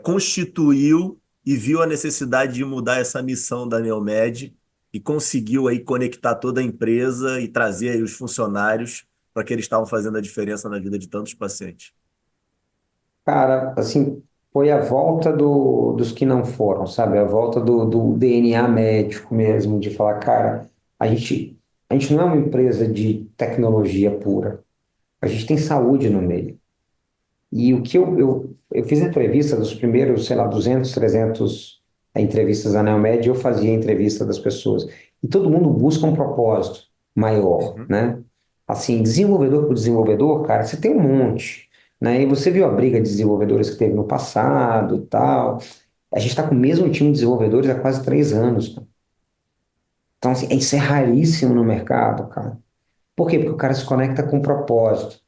constituiu e viu a necessidade de mudar essa missão da Neomed e conseguiu aí conectar toda a empresa e trazer aí os funcionários para que eles estavam fazendo a diferença na vida de tantos pacientes? Cara, assim. foi a volta dos que não foram, sabe? A volta do DNA médico mesmo, de falar, cara, a gente não é uma empresa de tecnologia pura, a gente tem saúde no meio. E o que eu fiz entrevista dos primeiros, sei lá, 200, 300 entrevistas da Neomed, eu fazia entrevista das pessoas. E todo mundo busca um propósito maior, Uhum. né? Assim, desenvolvedor por desenvolvedor, cara, você tem um monte, né? E você viu a briga de desenvolvedores que teve no passado, tal. A gente está com o mesmo time de desenvolvedores há quase 3 anos, cara. Então, assim, isso é raríssimo no mercado, cara. Por quê? Porque o cara se conecta com propósito,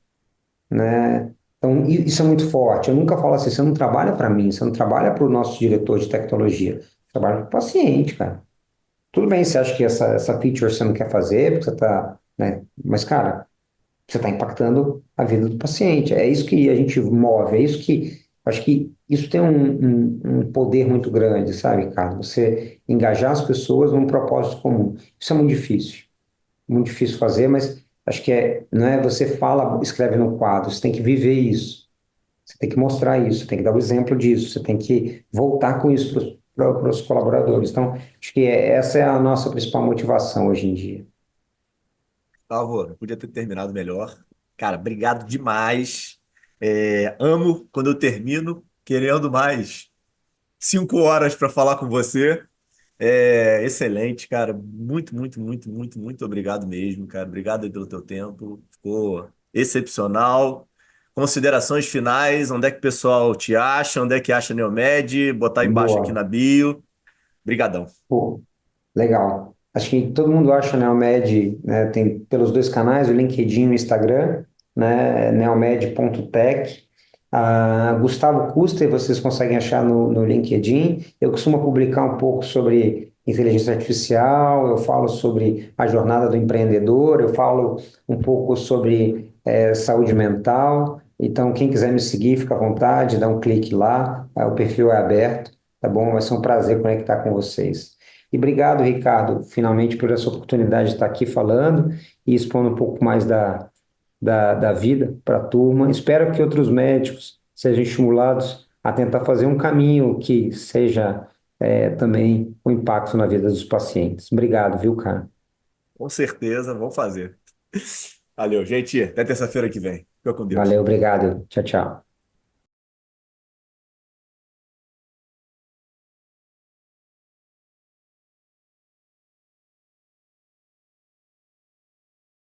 né? Então, isso é muito forte. Eu nunca falo assim, você não trabalha para mim, você não trabalha para o nosso diretor de tecnologia, você trabalha para o paciente, cara. Tudo bem, você acha que essa feature você não quer fazer, porque você está, né? Mas, cara, você está impactando a vida do paciente. É isso que a gente move, é isso que, acho que isso tem um poder muito grande, sabe, cara? Você engajar as pessoas num propósito comum. Isso é muito difícil fazer, mas acho que não é você fala, escreve no quadro, você tem que viver isso. Você tem que mostrar isso, tem que dar o exemplo disso, você tem que voltar com isso para os colaboradores. Então, acho que essa é a nossa principal motivação hoje em dia. Por favor, não podia ter terminado melhor. Cara, obrigado demais. Amo quando eu termino, querendo mais 5 horas para falar com você. Excelente, cara. Muito, muito, muito, muito, muito obrigado mesmo, cara. Obrigado aí pelo teu tempo. Ficou excepcional. Considerações finais, onde é que o pessoal te acha, onde é que acha a Neomed, botar embaixo aqui na Boa. bio. Brigadão. Pô, legal. Acho que todo mundo acha a Neomed, né, tem pelos dois canais, o LinkedIn e o Instagram, né, neomed.tech. Gustavo Custer, vocês conseguem achar no LinkedIn. Eu costumo publicar um pouco sobre inteligência artificial, eu falo sobre a jornada do empreendedor, eu falo um pouco sobre saúde mental. Então, quem quiser me seguir, fica à vontade, dá um clique lá, o perfil é aberto, tá bom? Vai ser um prazer conectar com vocês. E obrigado, Ricardo, finalmente por essa oportunidade de estar aqui falando e expondo um pouco mais da vida para a turma. Espero que outros médicos sejam estimulados a tentar fazer um caminho que seja também um impacto na vida dos pacientes. Obrigado, viu, cara? Com certeza, vamos fazer. Valeu, gente. Até terça-feira que vem. Fica com Valeu, Deus. obrigado. Tchau, tchau.